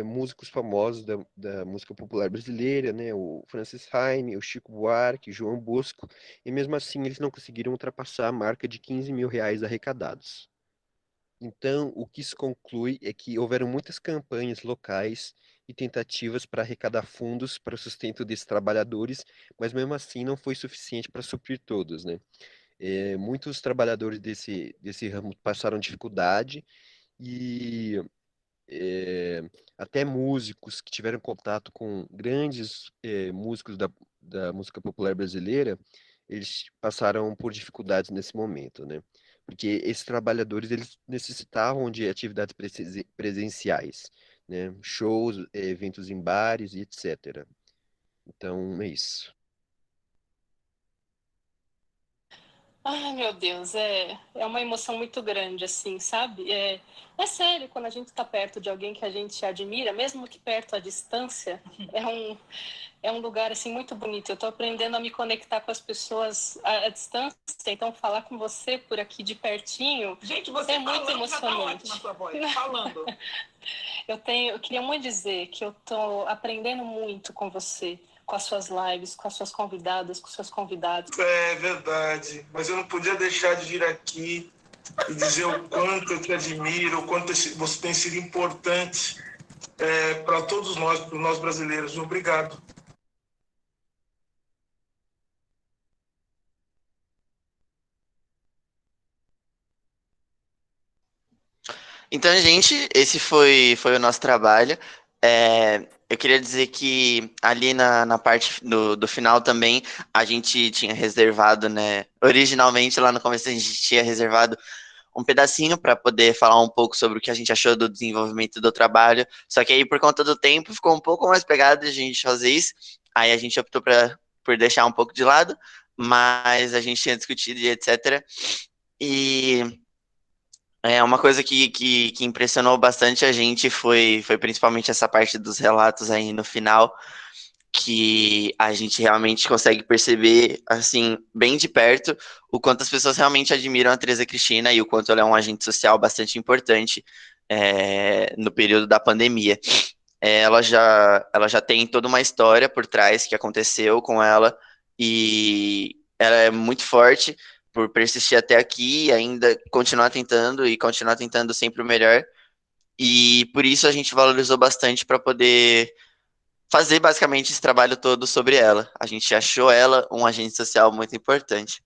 músicos famosos da música popular brasileira, né? O Francis Haime, o Chico Buarque, João Bosco, e mesmo assim eles não conseguiram ultrapassar a marca de 15 mil reais arrecadados. Então, o que isso conclui é que houveram muitas campanhas locais e tentativas para arrecadar fundos para o sustento desses trabalhadores, mas mesmo assim não foi suficiente para suprir todos, né? Muitos trabalhadores desse ramo passaram dificuldade e até músicos que tiveram contato com grandes músicos da música popular brasileira, eles passaram por dificuldades nesse momento, né? Porque esses trabalhadores eles necessitavam de atividades presenciais, né? Shows, eventos em bares e etc. Então é isso. Ai, meu Deus, é uma emoção muito grande, assim, sabe? É sério, quando a gente está perto de alguém que a gente admira, mesmo que perto à distância, é um lugar, assim, muito bonito. Eu estou aprendendo a me conectar com as pessoas à distância, então falar com você por aqui de pertinho. Gente, você é muito falando já tá emocionante. ótima a sua voz, falando. Eu queria muito dizer que eu estou aprendendo muito com você, com as suas lives, com as suas convidadas, com os seus convidados. É verdade, mas eu não podia deixar de vir aqui e dizer o quanto eu te admiro, o quanto você tem sido importante para todos nós, para nós brasileiros. Obrigado. Então, gente, esse foi o nosso trabalho. Eu queria dizer que ali na parte do final também a gente tinha reservado, né? Originalmente, lá no começo, a gente tinha reservado um pedacinho para poder falar um pouco sobre o que a gente achou do desenvolvimento do trabalho. Só que aí, por conta do tempo, ficou um pouco mais pegado de a gente fazer isso. Aí a gente optou por deixar um pouco de lado, mas a gente tinha discutido e etc. E uma coisa que impressionou bastante a gente foi principalmente essa parte dos relatos aí no final, que a gente realmente consegue perceber, assim, bem de perto, o quanto as pessoas realmente admiram a Teresa Cristina e o quanto ela é um agente social bastante importante no período da pandemia. Ela já tem toda uma história por trás que aconteceu com ela e ela é muito forte por persistir até aqui e ainda continuar tentando e continuar tentando sempre o melhor. E por isso a gente valorizou bastante para poder fazer basicamente esse trabalho todo sobre ela. A gente achou ela um agente social muito importante.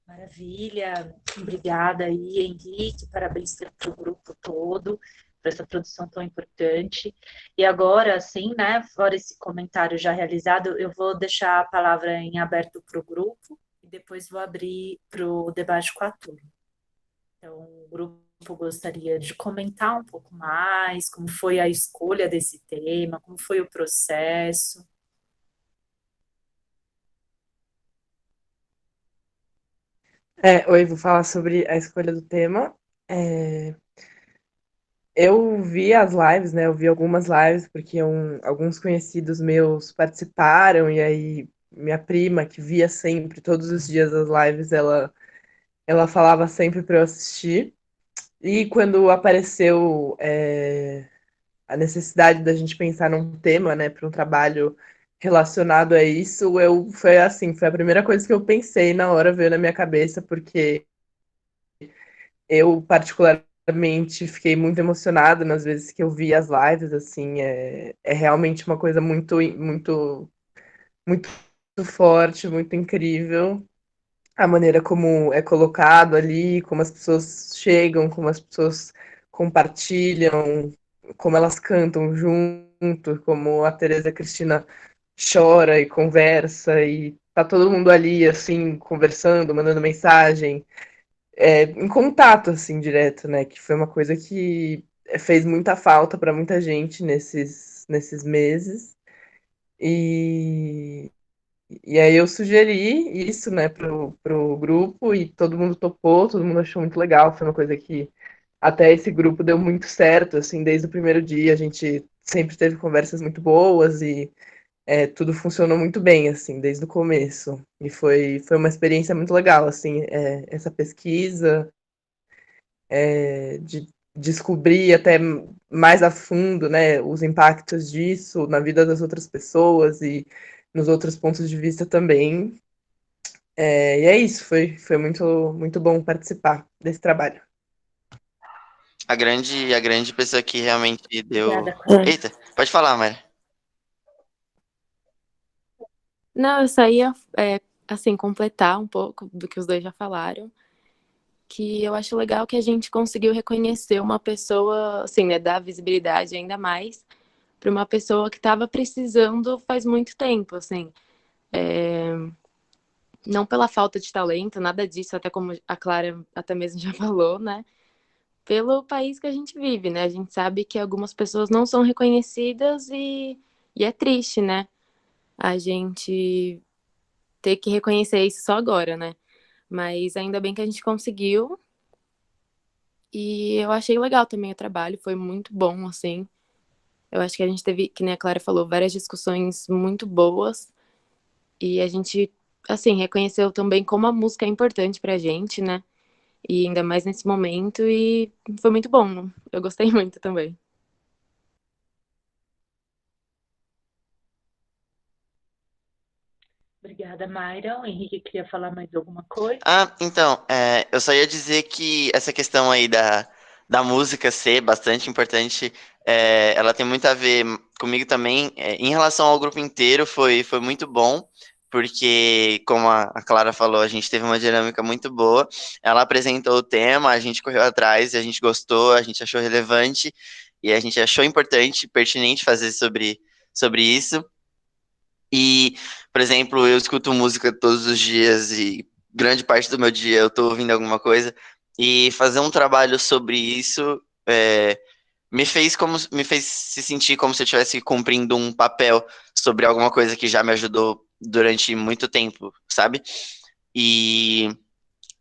Maravilha, obrigada aí, Henrique, parabéns para o grupo todo, por essa produção tão importante. E agora, assim, né, fora esse comentário já realizado, eu vou deixar a palavra em aberto para o grupo e depois vou abrir para o debate com a turma. Então, o grupo gostaria de comentar um pouco mais como foi a escolha desse tema, como foi o processo. Oi, vou falar sobre a escolha do tema. É, eu vi as lives, né? Eu vi algumas lives porque alguns conhecidos meus participaram e aí minha prima que via sempre, todos os dias as lives, ela falava sempre para eu assistir. E quando apareceu a necessidade da gente pensar num tema, né, para um trabalho relacionado a isso, foi assim, foi a primeira coisa que eu pensei na hora, veio na minha cabeça, porque eu particularmente fiquei muito emocionada nas vezes que eu vi as lives, assim, é realmente uma coisa muito forte, muito incrível. A maneira como é colocado ali, como as pessoas chegam, como as pessoas compartilham, como elas cantam junto, como a Teresa Cristina chora e conversa e tá todo mundo ali assim conversando, mandando mensagem, em contato assim direto, né? Que foi uma coisa que fez muita falta para muita gente nesses meses. E e aí eu sugeri isso, né, pro grupo e todo mundo topou, todo mundo achou muito legal. Foi uma coisa que até esse grupo deu muito certo, assim, desde o primeiro dia a gente sempre teve conversas muito boas e tudo funcionou muito bem, assim, desde o começo. E foi uma experiência muito legal, assim, essa pesquisa, de descobrir até mais a fundo, né, os impactos disso na vida das outras pessoas e nos outros pontos de vista também. E é isso, foi muito bom participar desse trabalho. A grande pessoa que realmente deu. Obrigada, Clara. Eita, pode falar, Mari. Não, eu só ia, assim, completar um pouco do que os dois já falaram, que eu acho legal que a gente conseguiu reconhecer uma pessoa, assim, né, dar visibilidade ainda mais para uma pessoa que estava precisando faz muito tempo, assim. Não pela falta de talento, nada disso, até como a Clara até mesmo já falou, né? Pelo país que a gente vive, né? A gente sabe que algumas pessoas não são reconhecidas e é triste, né? A gente ter que reconhecer isso só agora, né? Mas ainda bem que a gente conseguiu. E eu achei legal também o trabalho, foi muito bom, assim. Eu acho que a gente teve, que nem a Clara falou, várias discussões muito boas. E a gente, assim, reconheceu também como a música é importante pra gente, né? E ainda mais nesse momento. E foi muito bom. Eu gostei muito também. Obrigada, Mayra. O Henrique queria falar mais alguma coisa? Ah, então, eu só ia dizer que essa questão aí da música ser bastante importante, ela tem muito a ver comigo também. Em relação ao grupo inteiro, foi muito bom, porque, como a Clara falou, a gente teve uma dinâmica muito boa. Ela apresentou o tema, a gente correu atrás, a gente gostou, a gente achou relevante, e a gente achou importante, pertinente fazer sobre isso. E, por exemplo, eu escuto música todos os dias e grande parte do meu dia eu tô ouvindo alguma coisa. E fazer um trabalho sobre isso me fez se sentir como se eu estivesse cumprindo um papel sobre alguma coisa que já me ajudou durante muito tempo, sabe? E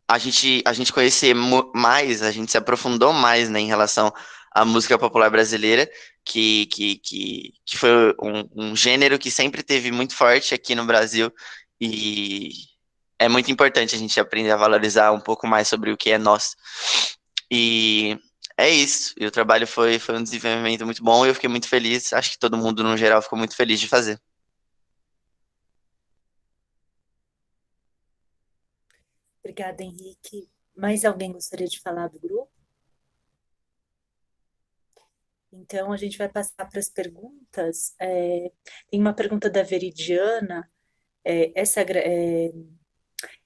a gente conhecer mais, a gente se aprofundou mais, né, em relação à música popular brasileira, que foi um gênero que sempre teve muito forte aqui no Brasil, e é muito importante a gente aprender a valorizar um pouco mais sobre o que é nosso. E é isso. E o trabalho foi um desenvolvimento muito bom e eu fiquei muito feliz. Acho que todo mundo, no geral, ficou muito feliz de fazer. Obrigada, Henrique. Mais alguém gostaria de falar do grupo? Então, a gente vai passar para as perguntas. Tem uma pergunta da Veridiana. É,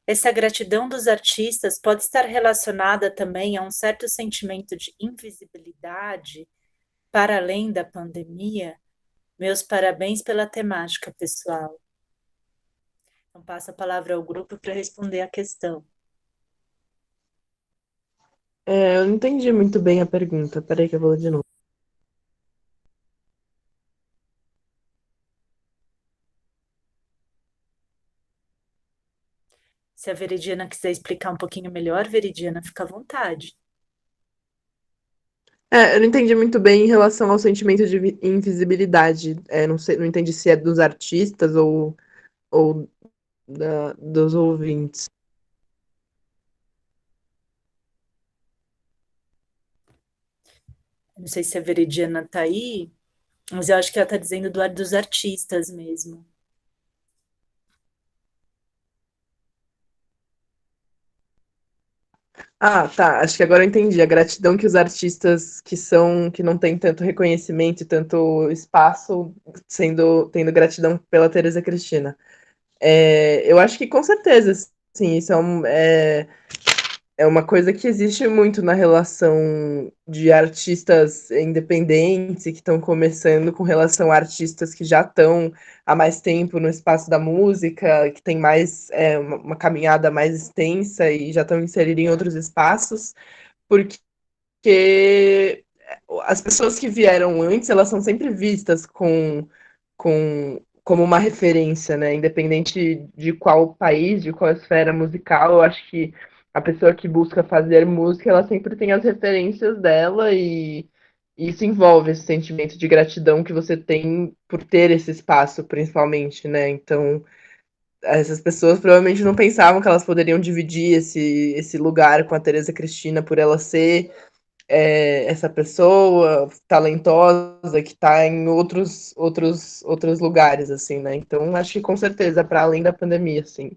essa gratidão dos artistas pode estar relacionada também a um certo sentimento de invisibilidade para além da pandemia? Meus parabéns pela temática, pessoal. Então, passo a palavra ao grupo para responder a questão. Eu não entendi muito bem a pergunta. Peraí que eu vou ler de novo. Se a Veridiana quiser explicar um pouquinho melhor, Veridiana, fica à vontade. Eu não entendi muito bem em relação ao sentimento de invisibilidade. Não sei, não entendi se é dos artistas ou dos ouvintes. Não sei se a Veridiana está aí, mas eu acho que ela está dizendo dos artistas mesmo. Ah, tá. Acho que agora eu entendi. A gratidão que os artistas que não têm tanto reconhecimento e tanto espaço, tendo gratidão pela Teresa Cristina. Eu acho que com certeza, sim, isso é uma coisa que existe muito na relação de artistas independentes e que estão começando com relação a artistas que já estão há mais tempo no espaço da música, que tem mais uma caminhada mais extensa e já estão inseridos em outros espaços, porque as pessoas que vieram antes, elas são sempre vistas como uma referência, né? Independente de qual país, de qual esfera musical, eu acho que a pessoa que busca fazer música, ela sempre tem as referências dela e isso envolve esse sentimento de gratidão que você tem por ter esse espaço, principalmente, né? Então, essas pessoas provavelmente não pensavam que elas poderiam dividir esse lugar com a Teresa Cristina por ela ser essa pessoa talentosa que está em outros lugares, assim, né? Então, acho que com certeza, para além da pandemia, assim.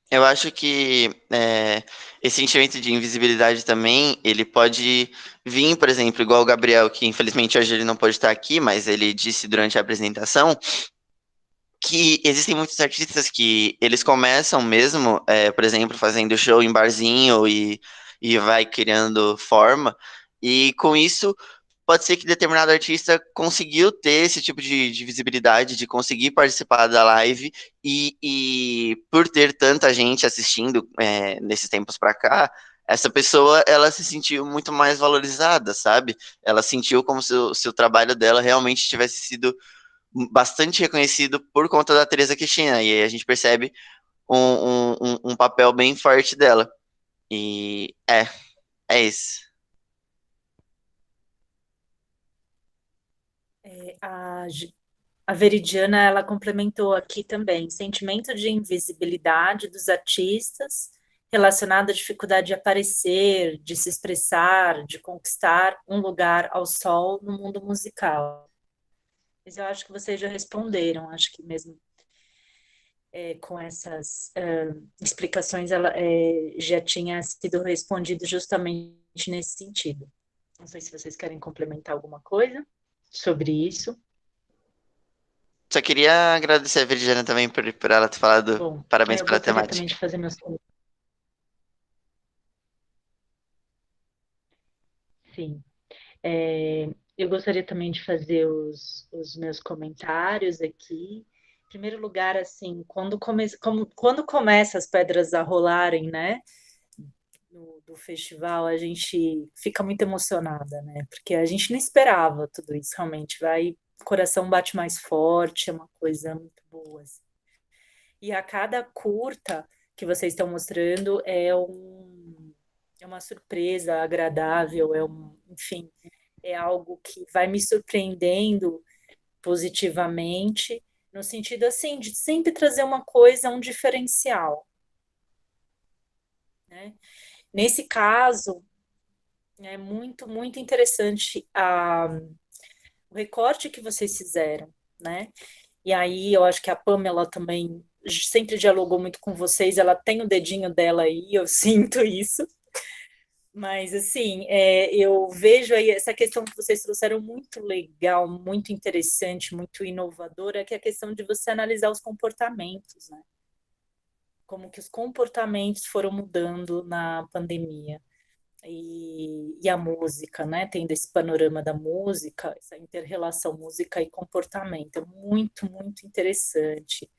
Eu acho que esse sentimento de invisibilidade também, ele pode vir, por exemplo, igual o Gabriel, que infelizmente hoje ele não pode estar aqui, mas ele disse durante a apresentação que existem muitos artistas que eles começam mesmo, por exemplo, fazendo show em barzinho e vai criando forma, e com isso pode ser que determinado artista conseguiu ter esse tipo de visibilidade, de conseguir participar da live, e por ter tanta gente assistindo nesses tempos para cá, essa pessoa ela se sentiu muito mais valorizada, sabe? Ela sentiu como se o trabalho dela realmente tivesse sido bastante reconhecido por conta da Teresa Cristina, e aí a gente percebe um papel bem forte dela. E é isso. A, a Veridiana, ela complementou aqui também, sentimento de invisibilidade dos artistas relacionado à dificuldade de aparecer, de se expressar, de conquistar um lugar ao sol no mundo musical. Mas eu acho que vocês já responderam, acho que mesmo com essas explicações ela já tinha sido respondido justamente nesse sentido. Não sei se vocês querem complementar alguma coisa sobre isso. Só queria agradecer a Virginia também por ela ter falado Bom, parabéns eu pela gostaria também temática. de fazer meus. Sim. Eu gostaria também de fazer os meus comentários aqui. Em primeiro lugar, assim, quando começa as pedras a rolarem, né, do festival, a gente fica muito emocionada, né, porque a gente não esperava tudo isso, realmente, o coração bate mais forte, é uma coisa muito boa, assim. E a cada curta que vocês estão mostrando é uma surpresa agradável, enfim, é algo que vai me surpreendendo positivamente, no sentido assim, de sempre trazer uma coisa, um diferencial, né? Nesse caso, é muito, muito interessante o recorte que vocês fizeram, né? E aí eu acho que a Pamela também sempre dialogou muito com vocês, ela tem o dedinho dela aí, eu sinto isso. Mas, assim, eu vejo aí essa questão que vocês trouxeram muito legal, muito interessante, muito inovadora, que é a questão de você analisar os comportamentos, né? Como que os comportamentos foram mudando na pandemia. E a música, né? Tendo esse panorama da música, essa inter-relação música e comportamento. É muito, muito interessante.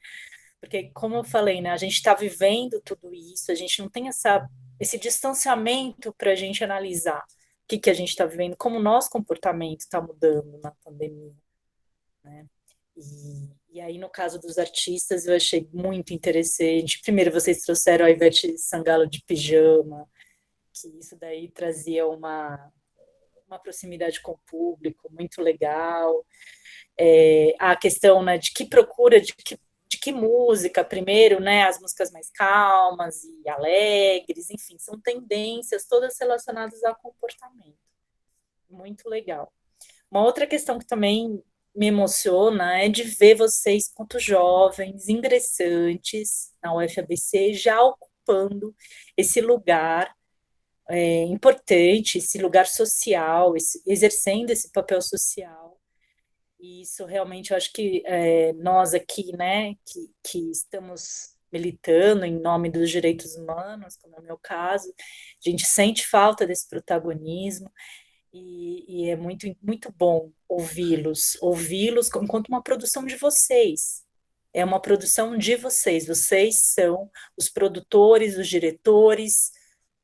Porque, como eu falei, né? A gente está vivendo tudo isso, a gente não tem esse distanciamento para a gente analisar o que a gente está vivendo, como o nosso comportamento está mudando na pandemia, né? E aí, no caso dos artistas, eu achei muito interessante. Primeiro, vocês trouxeram a Ivete Sangalo de pijama, que isso daí trazia uma proximidade com o público muito legal. A questão, né, de que procura, de que música, primeiro, né, as músicas mais calmas e alegres, enfim, são tendências todas relacionadas ao comportamento. Muito legal. Uma outra questão que também me emociona é de ver vocês, quanto jovens, ingressantes na UFABC, já ocupando esse lugar importante, esse lugar social, exercendo esse papel social. E isso realmente, eu acho que nós aqui, né, que estamos militando em nome dos direitos humanos, como é o meu caso, a gente sente falta desse protagonismo e é muito, muito bom ouvi-los enquanto uma produção de vocês. É uma produção de vocês são os produtores, os diretores,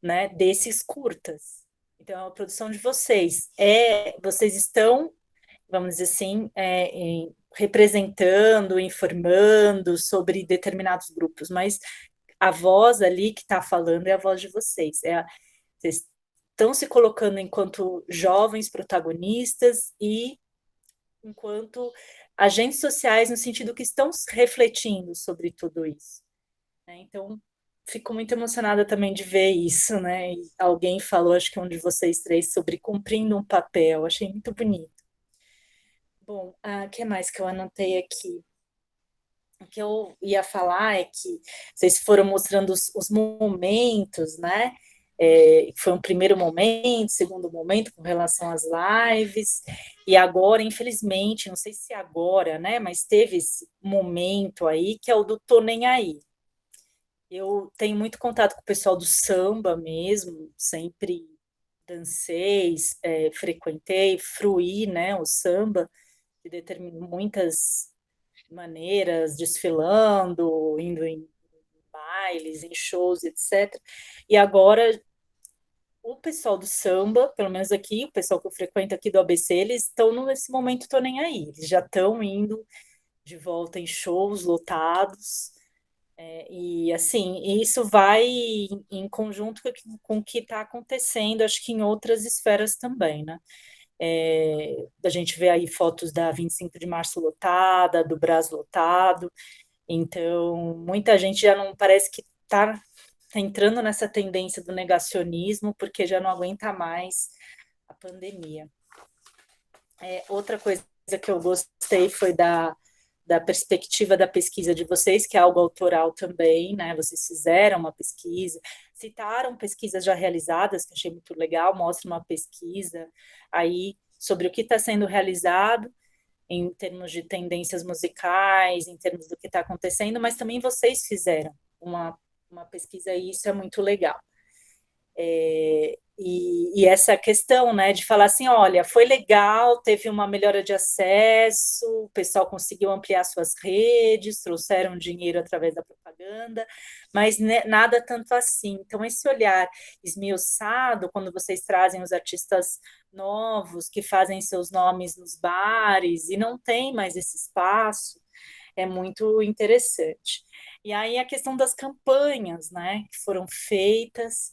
né, desses curtas. Então, é uma produção de vocês. Vocês estão, vamos dizer assim, representando, informando sobre determinados grupos, mas a voz ali que está falando é a voz de vocês. Vocês estão se colocando enquanto jovens protagonistas e enquanto agentes sociais, no sentido que estão refletindo sobre tudo isso, né? Então, fico muito emocionada também de ver isso, né? E alguém falou, acho que um de vocês três, sobre cumprindo um papel, achei muito bonito. Bom, o que mais que eu anotei aqui? O que eu ia falar é que vocês foram mostrando os momentos, né? Foi um primeiro momento, segundo momento com relação às lives, e agora, infelizmente, não sei se agora, né? Mas teve esse momento aí que é o do Tô Nem Aí. Eu tenho muito contato com o pessoal do samba mesmo, sempre dancei, frequentei, fruí, né, o samba, de muitas maneiras, desfilando, indo em bailes, em shows, etc. E agora, o pessoal do samba, pelo menos aqui, o pessoal que eu frequento aqui do ABC, eles estão nesse momento, tô nem aí, eles já estão indo de volta em shows lotados, e assim, isso vai em conjunto com o que está acontecendo, acho que em outras esferas também, né? A gente vê aí fotos da 25 de março lotada, do Brás lotado, então muita gente já não parece que está entrando nessa tendência do negacionismo, porque já não aguenta mais a pandemia. Outra coisa que eu gostei foi da perspectiva da pesquisa de vocês, que é algo autoral também, né? Vocês fizeram uma pesquisa, citaram pesquisas já realizadas, que achei muito legal, mostra uma pesquisa aí sobre o que está sendo realizado em termos de tendências musicais, em termos do que está acontecendo, mas também vocês fizeram uma pesquisa e isso é muito legal. E essa questão, né, de falar assim, olha, foi legal, teve uma melhora de acesso, o pessoal conseguiu ampliar suas redes, trouxeram dinheiro através da propaganda, mas nada tanto assim. Então, esse olhar esmiuçado, quando vocês trazem os artistas novos, que fazem seus nomes nos bares, e não tem mais esse espaço, é muito interessante. E aí a questão das campanhas, né, que foram feitas,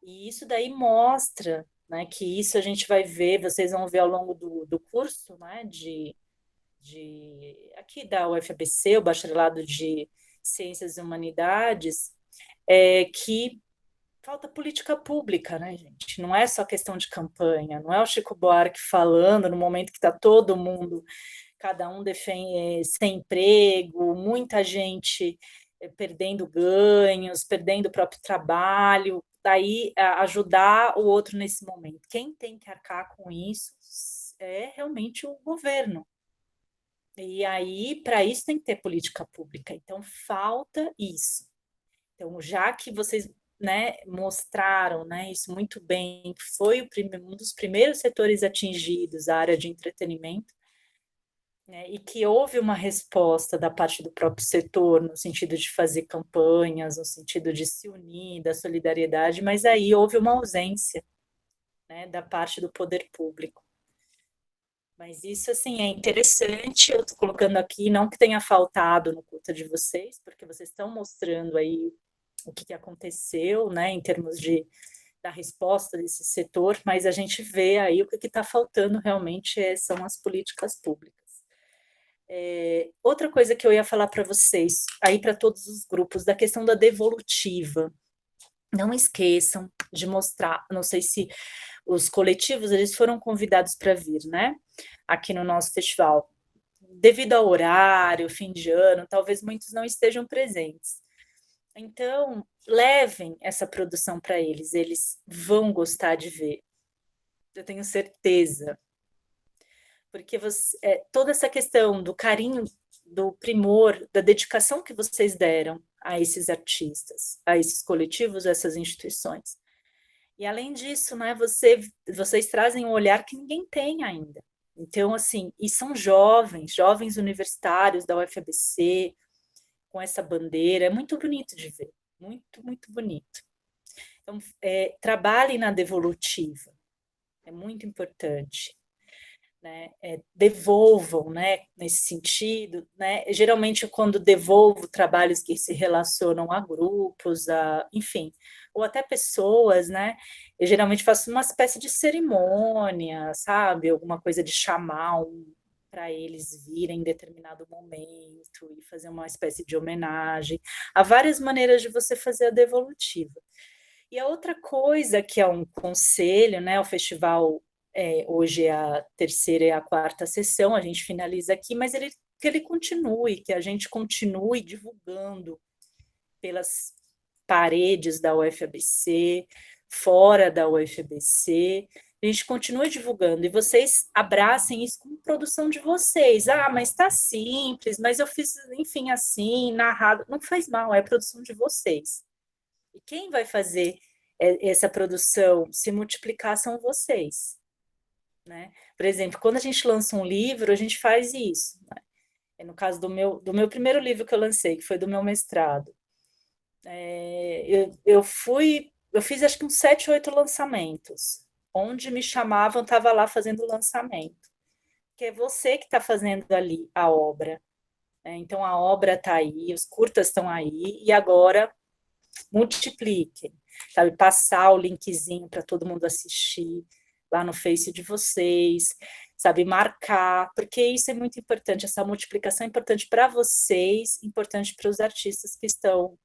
e isso daí mostra, né, que isso a gente vai ver, vocês vão ver ao longo do curso, né, aqui da UFABC, o Bacharelado de Ciências e Humanidades, que falta política pública, né, gente? Não é só questão de campanha, não é o Chico Buarque falando no momento que está todo mundo, cada um sem emprego, muita gente perdendo ganhos, perdendo o próprio trabalho, daí ajudar o outro nesse momento. Quem tem que arcar com isso é realmente o governo. E aí, para isso, tem que ter política pública. Então, falta isso. Então, já que vocês, né, mostraram, né, isso muito bem, que foi um dos primeiros setores atingidos, a área de entretenimento, né, e que houve uma resposta da parte do próprio setor, no sentido de fazer campanhas, no sentido de se unir, da solidariedade, mas aí houve uma ausência, né, da parte do poder público. Mas isso, assim, é interessante, eu estou colocando aqui, não que tenha faltado no culto de vocês, porque vocês estão mostrando aí o que aconteceu, né, em termos da resposta desse setor, mas a gente vê aí o que está faltando realmente são as políticas públicas. Outra coisa que eu ia falar para vocês, aí para todos os grupos, da questão da devolutiva. Não esqueçam de mostrar, não sei se os coletivos, eles foram convidados para vir, né, aqui no nosso festival. Devido ao horário, fim de ano, talvez muitos não estejam presentes. Então, levem essa produção para eles vão gostar de ver. Eu tenho certeza. Porque toda essa questão do carinho, do primor, da dedicação que vocês deram a esses artistas, a esses coletivos, a essas instituições. E além disso, né, vocês trazem um olhar que ninguém tem ainda. Então, assim, e são jovens universitários da UFABC, com essa bandeira, é muito bonito de ver, muito, muito bonito. Então, trabalhem na devolutiva, é muito importante. Né, devolvam, né, nesse sentido, né, geralmente quando devolvo trabalhos que se relacionam a grupos, enfim, ou até pessoas, né, eu geralmente faço uma espécie de cerimônia, sabe, alguma coisa de chamar para eles virem em determinado momento e fazer uma espécie de homenagem. Há várias maneiras de você fazer a devolutiva. E a outra coisa que é um conselho, né, o festival hoje é a terceira e a quarta sessão, a gente finaliza aqui, mas que ele continue, que a gente continue divulgando pelas paredes da UFABC, fora da UFABC, a gente continue divulgando, e vocês abracem isso como produção de vocês. Ah, mas está simples, mas eu fiz, enfim, assim, narrado. Não faz mal, é produção de vocês. E quem vai fazer essa produção se multiplicar são vocês. Né? Por exemplo, quando a gente lança um livro, a gente faz isso. Né? No caso do meu primeiro livro que eu lancei, que foi do meu mestrado, eu fiz acho que uns 7, 8 lançamentos. Onde me chamavam, estava lá fazendo o lançamento. Que é você que está fazendo ali a obra. Né? Então a obra está aí, os curtas estão aí, e agora multipliquem. Sabe, passar o linkzinho para todo mundo assistir lá no Face de vocês, sabe, marcar, porque isso é muito importante, essa multiplicação é importante para vocês, importante para os artistas que estão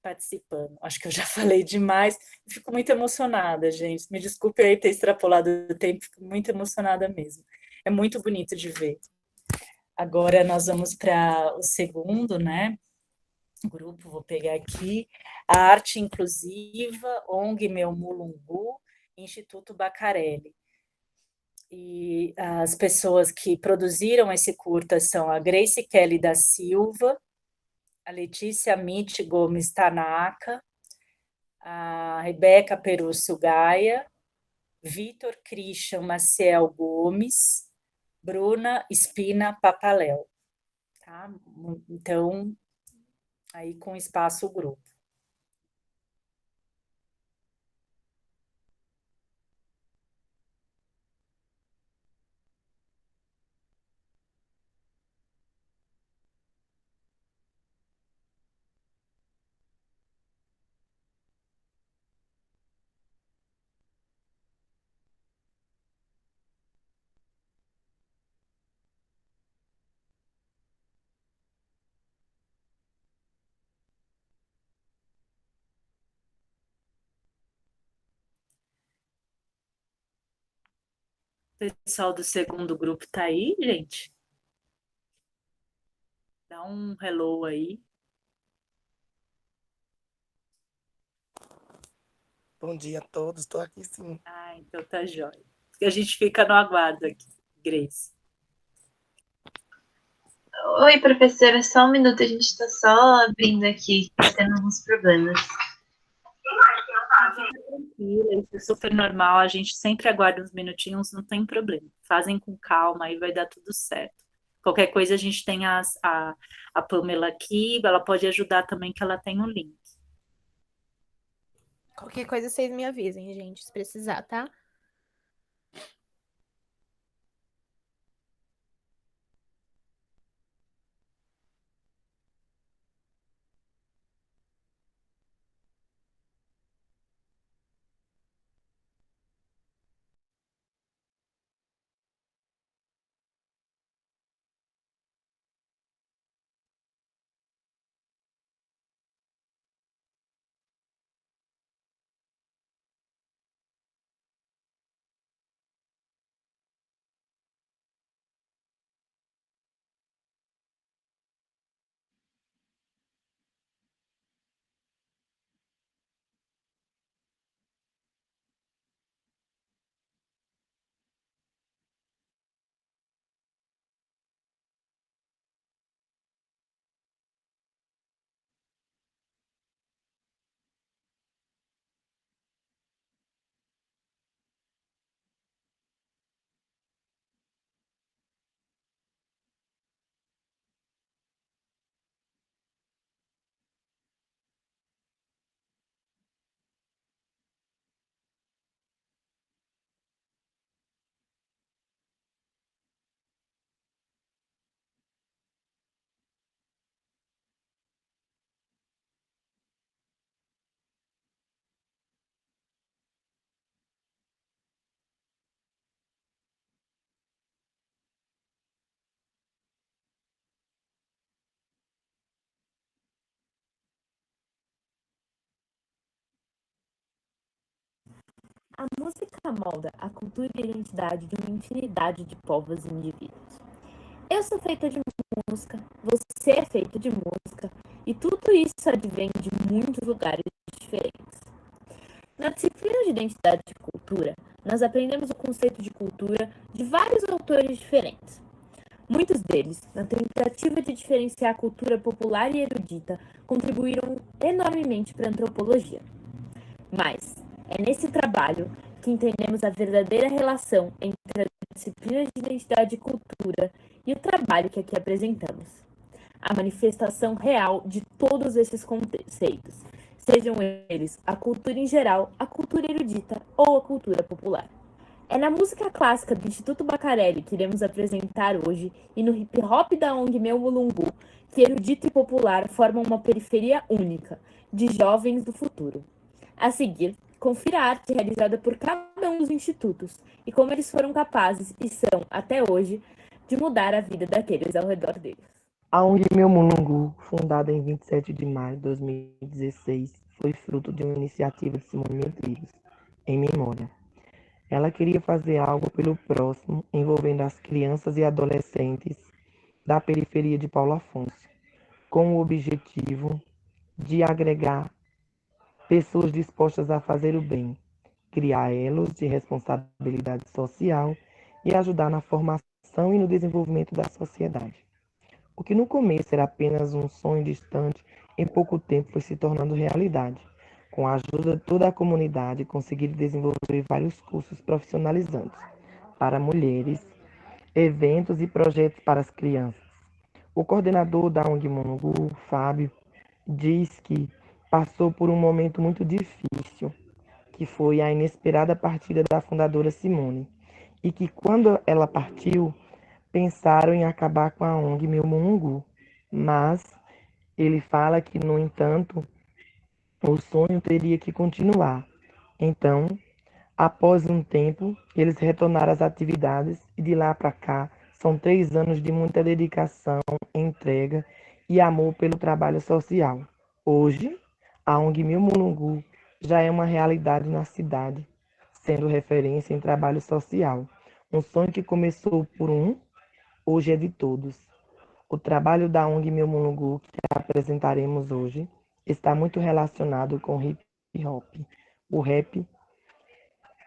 participando. Acho que eu já falei demais, fico muito emocionada, gente, me desculpe aí ter extrapolado o tempo, fico muito emocionada mesmo, é muito bonito de ver. Agora nós vamos para o segundo, né, grupo, vou pegar aqui, a Arte Inclusiva, ONG Meu Mulungu, Instituto Bacarelli. E as pessoas que produziram esse curta são a Grace Kelly da Silva, a Letícia Mitch Gomes Tanaka, a Rebeca Perúcio Gaia, Vitor Christian Maciel Gomes, Bruna Espina Papaléu. Tá? Então, aí com espaço grupo. O pessoal do segundo grupo tá aí, gente? Dá um hello aí. Bom dia a todos, estou aqui sim. Ah, então tá jóia. A gente fica no aguardo aqui, Grace. Oi, professora, só um minuto, a gente está só abrindo aqui, tá tendo alguns problemas. Fica tranquila, isso é super normal. A gente sempre aguarda uns minutinhos, não tem problema. Fazem com calma, aí vai dar tudo certo. Qualquer coisa, a gente tem a Pamela aqui, ela pode ajudar também, que ela tem o link. Qualquer coisa vocês me avisem, gente, se precisar, tá? A música molda a cultura e a identidade de uma infinidade de povos e indivíduos. Eu sou feita de música, você é feito de música, e tudo isso advém de muitos lugares diferentes. Na disciplina de identidade e cultura, nós aprendemos o conceito de cultura de vários autores diferentes. Muitos deles, na tentativa de diferenciar a cultura popular e erudita, contribuíram enormemente para a antropologia. Mas é nesse trabalho que entendemos a verdadeira relação entre a disciplina de identidade e cultura e o trabalho que aqui apresentamos. A manifestação real de todos esses conceitos, sejam eles a cultura em geral, a cultura erudita ou a cultura popular. É na música clássica do Instituto Bacarelli que iremos apresentar hoje e no hip hop da ONG Meu Mulungu que erudito e popular formam uma periferia única de jovens do futuro. A seguir, confira a arte realizada por cada um dos institutos e como eles foram capazes e são, até hoje, de mudar a vida daqueles ao redor deles. A ONG Meu Mulungu, fundada em 27 de maio de 2016, foi fruto de uma iniciativa de Simone Mendes, em memória. Ela queria fazer algo pelo próximo, envolvendo as crianças e adolescentes da periferia de Paulo Afonso, com o objetivo de agregar pessoas dispostas a fazer o bem, criar elos de responsabilidade social e ajudar na formação e no desenvolvimento da sociedade. O que no começo era apenas um sonho distante, em pouco tempo foi se tornando realidade. Com a ajuda de toda a comunidade, conseguiram desenvolver vários cursos profissionalizantes para mulheres, eventos e projetos para as crianças. O coordenador da ONG Monungu, Fábio, diz que passou por um momento muito difícil, que foi a inesperada partida da fundadora Simone, e que quando ela partiu, pensaram em acabar com a ONG Meu Monungu, mas ele fala que, no entanto, o sonho teria que continuar. Então, após um tempo, eles retornaram às atividades e de lá para cá são 3 anos de muita dedicação, entrega e amor pelo trabalho social. Hoje, a ONG Meu Mulungu já é uma realidade na cidade, sendo referência em trabalho social. Um sonho que começou por um, hoje é de todos. O trabalho da ONG Meu Mulungu, que apresentaremos hoje, está muito relacionado com o hip hop. O rap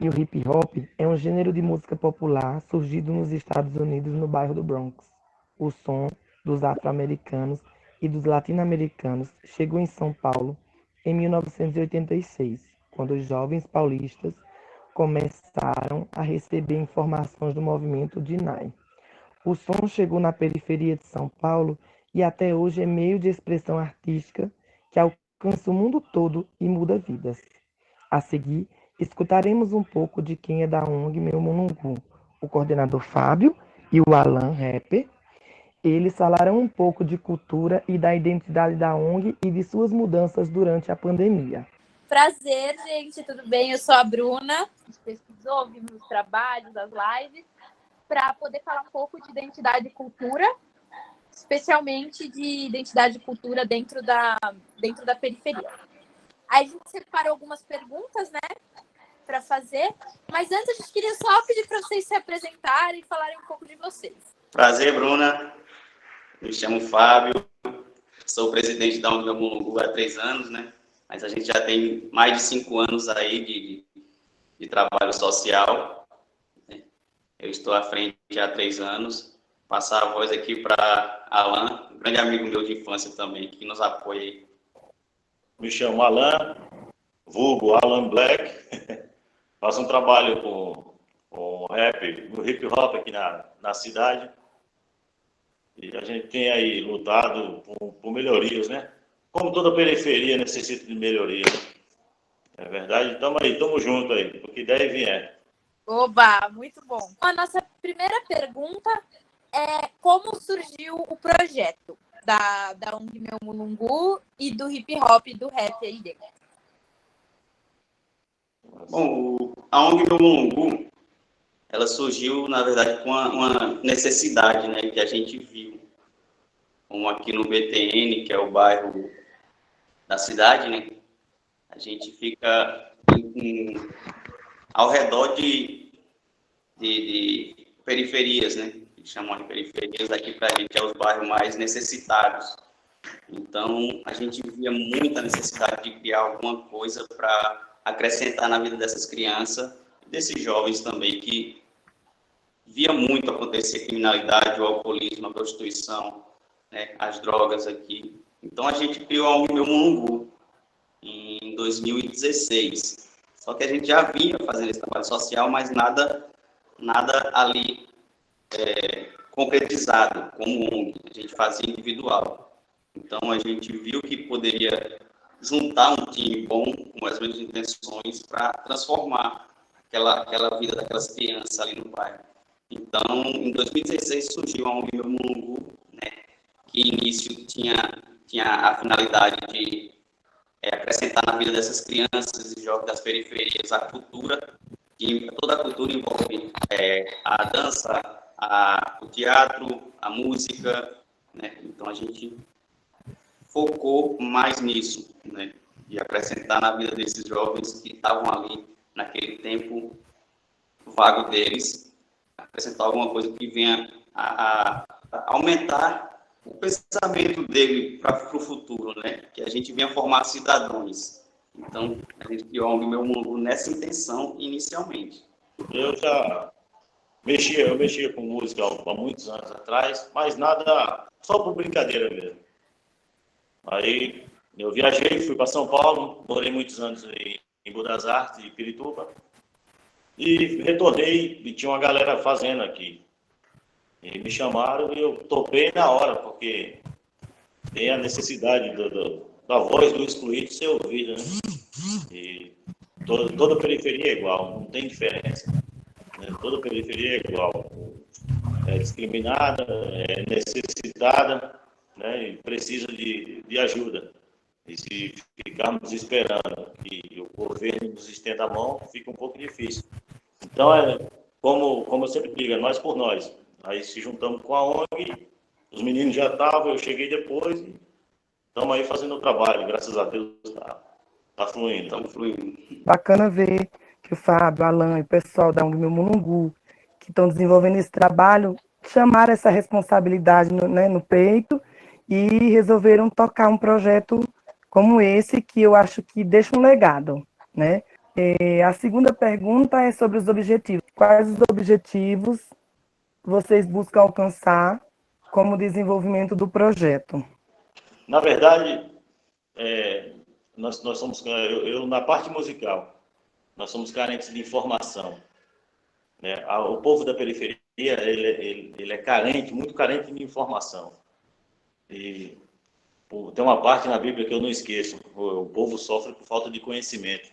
e o hip hop é um gênero de música popular surgido nos Estados Unidos no bairro do Bronx. O som dos afro-americanos e dos latino-americanos chegou em São Paulo em 1986, quando os jovens paulistas começaram a receber informações do movimento DINAI. O som chegou na periferia de São Paulo e até hoje é meio de expressão artística que alcança o mundo todo e muda vidas. A seguir, escutaremos um pouco de quem é da ONG Meu Mulungu, o coordenador Fábio e o Alan, rapper. Eles falarão um pouco de cultura e da identidade da ONG e de suas mudanças durante a pandemia. Prazer, gente, tudo bem? Eu sou a Bruna, a gente pesquisou, vimos os trabalhos, as lives, para poder falar um pouco de identidade e cultura, especialmente de identidade e cultura dentro da periferia. Aí a gente separou algumas perguntas, né, para fazer, mas antes a gente queria só pedir para vocês se apresentarem e falarem um pouco de vocês. Prazer, Bruna. Me chamo Fábio, sou presidente da ONG Meu Mulungu há 3 anos, né? Mas a gente já tem mais de 5 anos aí de trabalho social. Eu estou à frente há 3 anos. Passar a voz aqui para Alan, um grande amigo meu de infância também, que nos apoia aí. Me chamo Alan, vulgo Alan Black. Faço um trabalho com rap, no hip hop aqui na cidade. E a gente tem aí lutado por melhorias, né? Como toda periferia necessita de melhorias. É verdade? Estamos aí, estamos juntos aí, porque daí vier. Oba, muito bom. A nossa primeira pergunta é como surgiu o projeto da ONG Meu Mulungu e do hip hop e do rap aí dentro. Bom, a ONG Meu Mulungu, ela surgiu, na verdade, com uma necessidade, né, que a gente viu. Como aqui no BTN, que é o bairro da cidade, né, a gente fica ao redor de periferias, né, que chamam de periferias, aqui para a gente é os bairros mais necessitados. Então, a gente via muita necessidade de criar alguma coisa para acrescentar na vida dessas crianças, desses jovens também, que via muito acontecer criminalidade, o alcoolismo, a prostituição, né, as drogas aqui. Então, a gente criou a ONG Meu Mulungu em 2016. Só que a gente já vinha fazendo esse trabalho social, mas nada ali concretizado como ONG. A gente fazia individual. Então, a gente viu que poderia juntar um time bom, com as mesmas intenções, para transformar aquela vida daquelas crianças ali no bairro. Então, em 2016 surgiu a ONG Meu Mulungu, né, que início tinha a finalidade de acrescentar na vida dessas crianças e jovens das periferias a cultura, que toda a cultura envolve a dança, o teatro, a música, né? Então a gente focou mais nisso, né, de acrescentar na vida desses jovens que estavam ali naquele tempo vago deles, acrescentar alguma coisa que venha a aumentar o pensamento dele para o futuro, né? Que a gente venha formar cidadãos. Então, a gente criou a ONG Meu Mulungu nessa intenção inicialmente. Eu mexia com música há muitos anos atrás, mas nada, só por brincadeira mesmo. Aí eu viajei, fui para São Paulo, morei muitos anos em Buenos Aires e Pirituba, e retornei e tinha uma galera fazendo aqui. E me chamaram e eu topei na hora, porque tem a necessidade da voz do excluído ser ouvida, né? E toda periferia é igual, não tem diferença, né? Toda periferia é igual. É discriminada, é necessitada, né? E precisa de ajuda. E se ficarmos esperando que o governo nos estenda a mão, fica um pouco difícil. Então, como eu sempre digo, é nós por nós. Aí se juntamos com a ONG, os meninos já estavam, eu cheguei depois, e estamos aí fazendo o trabalho, graças a Deus está fluindo, estamos fluindo. Bacana ver que o Fábio, Alan e o pessoal da ONG Meu Mulungu, que estão desenvolvendo esse trabalho, chamaram essa responsabilidade no peito e resolveram tocar um projeto como esse, que eu acho que deixa um legado, né? A segunda pergunta é sobre os objetivos. Quais os objetivos vocês buscam alcançar como desenvolvimento do projeto? Na verdade, nós somos, na parte musical, nós somos carentes de informação. Né? O povo da periferia, ele é carente, muito carente de informação. E tem uma parte na Bíblia que eu não esqueço, o povo sofre por falta de conhecimento.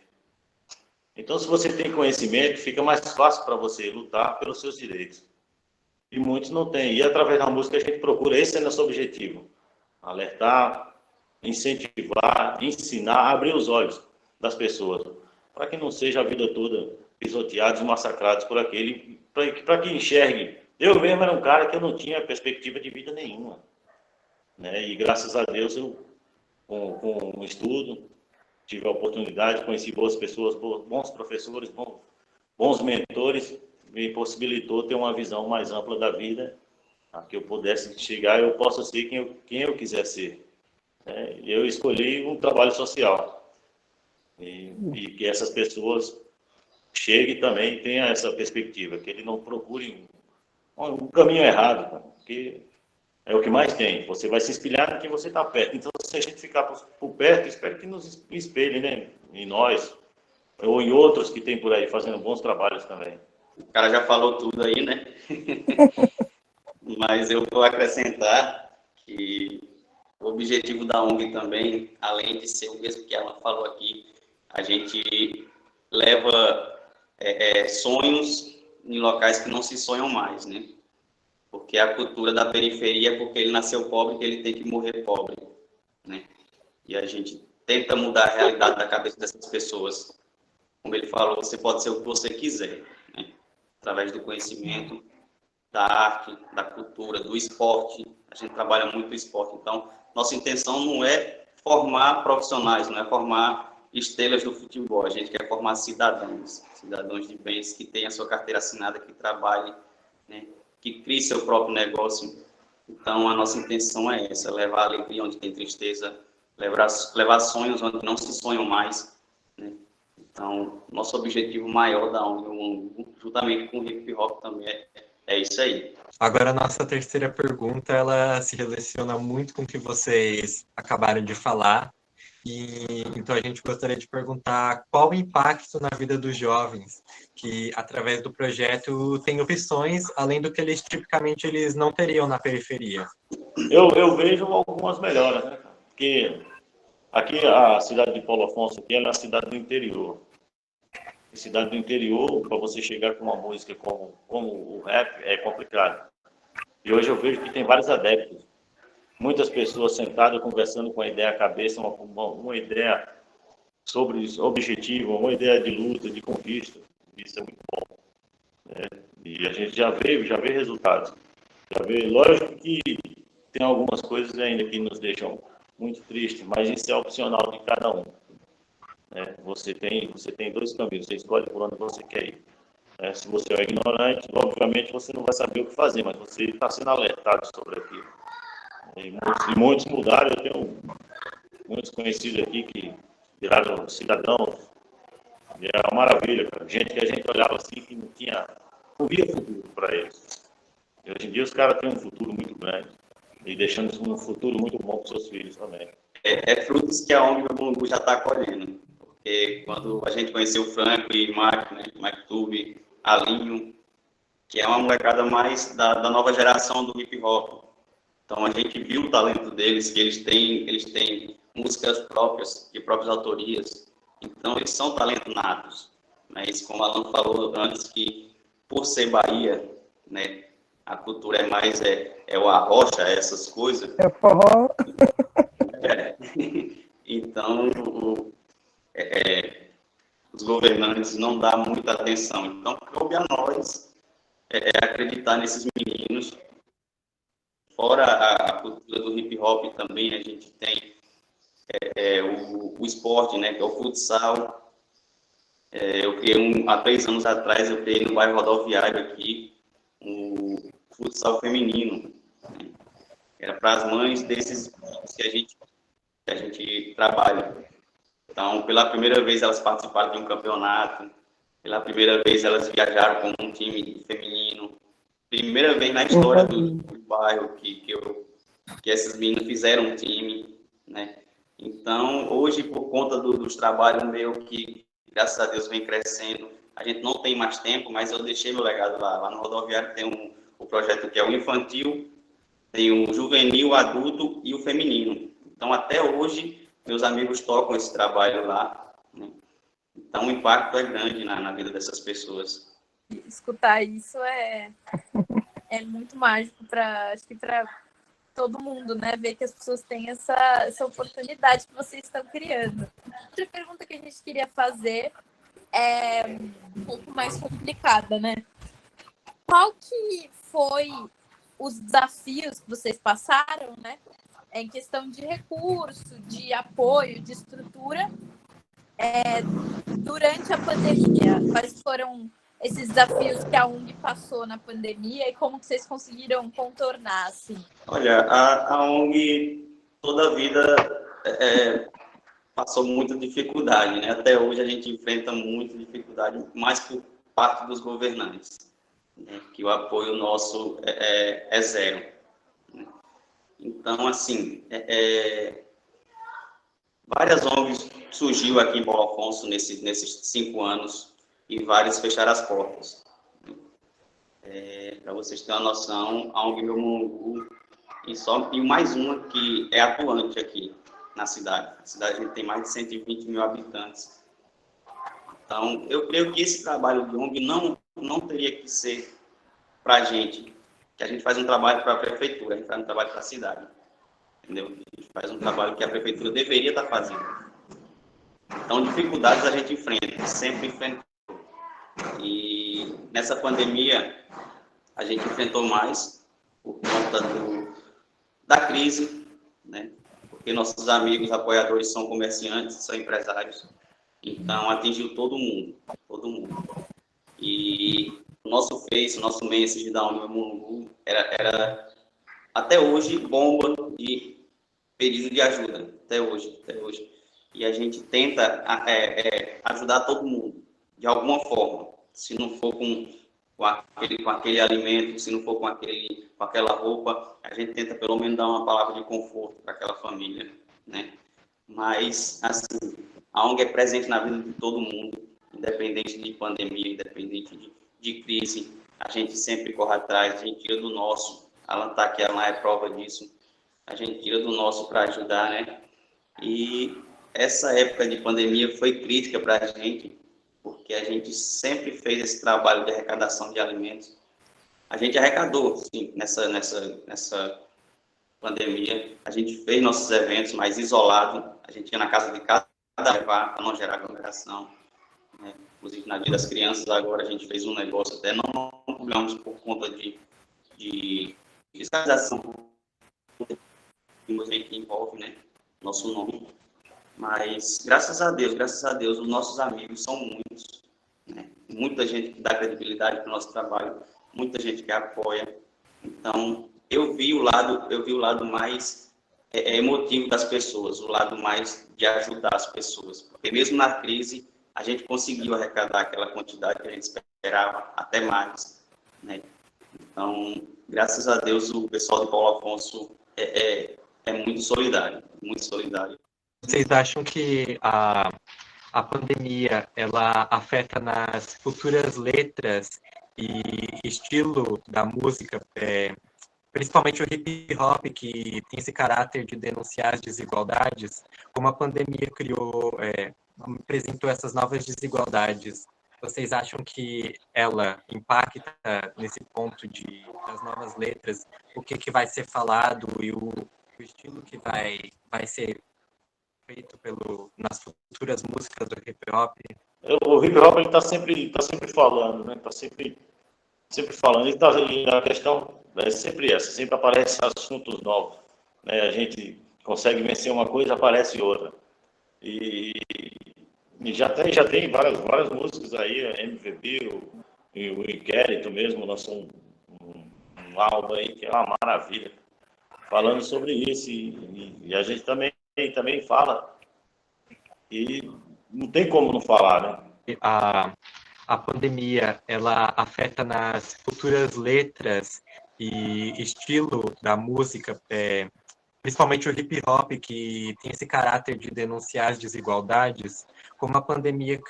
Então, se você tem conhecimento, fica mais fácil para você lutar pelos seus direitos. E muitos não têm. E através da música a gente procura, esse é nosso objetivo. Alertar, incentivar, ensinar, abrir os olhos das pessoas, para que não seja a vida toda pisoteados e massacrados por aquele, para que enxergue. Eu mesmo era um cara que eu não tinha perspectiva de vida nenhuma. Né? E graças a Deus, eu, com o estudo, tive a oportunidade, conheci boas pessoas, bons professores, bons mentores, me possibilitou ter uma visão mais ampla da vida, a que eu pudesse chegar, eu possa ser quem eu quiser ser. Eu escolhi um trabalho social e que essas pessoas cheguem também e tenham essa perspectiva, que ele não procure um caminho errado, cara, porque é o que mais tem. Você vai se espelhar em quem você está perto. Então, se a gente ficar por perto, espero que nos espelhe, né? Em nós, ou em outros que tem por aí fazendo bons trabalhos também. O cara já falou tudo aí, né? Mas eu vou acrescentar que o objetivo da ONG também, além de ser o mesmo que ela falou aqui, a gente leva sonhos em locais que não se sonham mais, né? Porque a cultura da periferia, porque ele nasceu pobre, que ele tem que morrer pobre, né? E a gente tenta mudar a realidade da cabeça dessas pessoas. Como ele falou, você pode ser o que você quiser, né? Através do conhecimento, da arte, da cultura, do esporte. A gente trabalha muito o esporte. Então, nossa intenção não é formar profissionais, não é formar estrelas do futebol. A gente quer formar cidadãos de bens que tenham a sua carteira assinada, que trabalhem, né? Que crie seu próprio negócio. Então, a nossa intenção é essa, levar alegria onde tem tristeza, levar sonhos onde não se sonham mais, né? Então, nosso objetivo maior da ONG, juntamente com o hip hop também, é isso aí. Agora, a nossa terceira pergunta, ela se relaciona muito com o que vocês acabaram de falar. E então a gente gostaria de perguntar qual o impacto na vida dos jovens que, através do projeto, têm opções além do que tipicamente eles não teriam na periferia. Eu vejo algumas melhoras, né? Porque aqui a cidade de Paulo Afonso aqui, ela é uma cidade do interior. A cidade do interior, para você chegar com uma música como o rap, é complicado. E hoje eu vejo que tem vários adeptos. Muitas pessoas sentadas conversando com a ideia à cabeça, uma ideia sobre objetivo, uma ideia de luta, de conquista. Isso é muito bom. Né? E a gente já vê resultados. Lógico que tem algumas coisas ainda que nos deixam muito tristes, mas isso é opcional de cada um. Né? Você tem dois caminhos, você escolhe por onde você quer ir. Né? Se você é ignorante, obviamente você não vai saber o que fazer, mas você está sendo alertado sobre aquilo. E muitos mudaram. Eu tenho muitos conhecidos aqui que viraram cidadãos. E é uma maravilha, cara. Gente que a gente olhava assim que não via futuro para eles. E hoje em dia os caras têm um futuro muito grande e deixando um futuro muito bom para os seus filhos também. É frutos que a ONG Mulungu já está colhendo. Porque quando a gente conheceu o Franco e Mike, né? Mike Tube, Alinho, que é uma molecada mais da nova geração do hip hop. Então, a gente viu o talento deles, que eles têm músicas próprias, de próprias autorias. Então, eles são talentos natos. Mas, como o Alan falou antes, que por ser Bahia, né, a cultura é mais o arrocha, essas coisas. É forró. Então, os governantes não dão muita atenção. Então, cabe a nós acreditar nesses meninos. Fora a cultura do hip hop também, a gente tem o esporte, né, que é o futsal. Eu criei há 3 anos atrás, eu criei no bairro rodoviário aqui, o futsal feminino, né? Era para as mães desses que a gente trabalha. Então, pela primeira vez elas participaram de um campeonato, pela primeira vez elas viajaram com um time feminino, primeira vez na história do bairro que essas meninas fizeram um time, né? Então, hoje, por conta dos trabalhos meu que, graças a Deus, vem crescendo, a gente não tem mais tempo, mas eu deixei meu legado lá. Lá no rodoviário tem o projeto que é o infantil, tem o juvenil, o adulto e o feminino. Então, até hoje, meus amigos tocam esse trabalho lá, né? Então, o impacto é grande na vida dessas pessoas. Escutar isso é muito mágico acho que para todo mundo, né? Ver que as pessoas têm essa oportunidade que vocês estão criando. Outra pergunta que a gente queria fazer é um pouco mais complicada, né? Qual que foi os desafios que vocês passaram, né? Em questão de recurso, de apoio, de estrutura, durante a pandemia? Quais foram esses desafios que a ONG passou na pandemia e como que vocês conseguiram contornar, assim? Olha, a ONG toda a vida passou muita dificuldade, né? Até hoje a gente enfrenta muita dificuldade, mais por parte dos governantes, né? Que o apoio nosso é zero, né? Então, assim, várias ONGs surgiu aqui em Paulo Afonso nesses 5 anos e várias fecharam as portas. Para vocês terem uma noção, a ONG Meu Mulungu e mais uma que é atuante aqui na cidade. A cidade a gente tem mais de 120 mil habitantes. Então, eu creio que esse trabalho de ONG não teria que ser para a gente, que a gente faz um trabalho para a prefeitura, a gente faz um trabalho para a cidade. Entendeu? A gente faz um trabalho que a prefeitura deveria estar fazendo. Então, dificuldades a gente enfrenta, sempre enfrentou. E nessa pandemia, a gente enfrentou mais por conta da crise, né? Porque nossos amigos apoiadores são comerciantes, são empresários. Então, atingiu todo mundo, todo mundo. E o nosso Face, o nosso message da ONG Mulungu era até hoje bomba de pedido de ajuda, até hoje. E a gente tenta ajudar todo mundo, de alguma forma. Se não for com aquele alimento, se não for com aquela roupa, a gente tenta pelo menos dar uma palavra de conforto para aquela família, né? Mas, assim, a ONG é presente na vida de todo mundo, independente de pandemia, independente de crise. A gente sempre corre atrás, a gente tira do nosso. Alan tá aqui, Alan é prova disso. A gente tira do nosso para ajudar, né? E essa época de pandemia foi crítica para a gente, porque a gente sempre fez esse trabalho de arrecadação de alimentos. A gente arrecadou, sim, nessa pandemia. A gente fez nossos eventos mais isolados. A gente ia na casa de cada levar para não gerar aglomeração, né? Inclusive, na Dia das Crianças, agora a gente fez um negócio, até não publicamos por conta de fiscalização que envolve, né, nosso nome. Mas, graças a Deus, os nossos amigos são muitos, né? Muita gente que dá credibilidade para o nosso trabalho, muita gente que apoia. Então, eu vi o lado mais emotivo das pessoas, o lado mais de ajudar as pessoas. Porque mesmo na crise, a gente conseguiu arrecadar aquela quantidade que a gente esperava, até mais, né? Então, graças a Deus, o pessoal de Paulo Afonso é muito solidário, muito solidário. Vocês acham que a pandemia ela afeta nas futuras letras e estilo da música, principalmente o hip hop, que tem esse caráter de denunciar as desigualdades? Como a pandemia apresentou essas novas desigualdades, vocês acham que ela impacta nesse ponto das novas letras? O que vai ser falado e o estilo que vai ser feito nas futuras músicas do hip hop? O hip hop ele tá sempre falando, né? Tá sempre falando. E a questão é sempre essa, sempre aparecem assuntos novos, né? A gente consegue vencer uma coisa, aparece outra. E já tem várias músicas aí, a MVB, o Inquérito mesmo, lançou um um álbum aí que é uma maravilha, falando sobre isso. E a gente também fala, e não tem como não falar, né? A pandemia, ela afeta nas futuras letras e estilo da música, principalmente o hip hop, que tem esse caráter de denunciar as desigualdades. Como a pandemia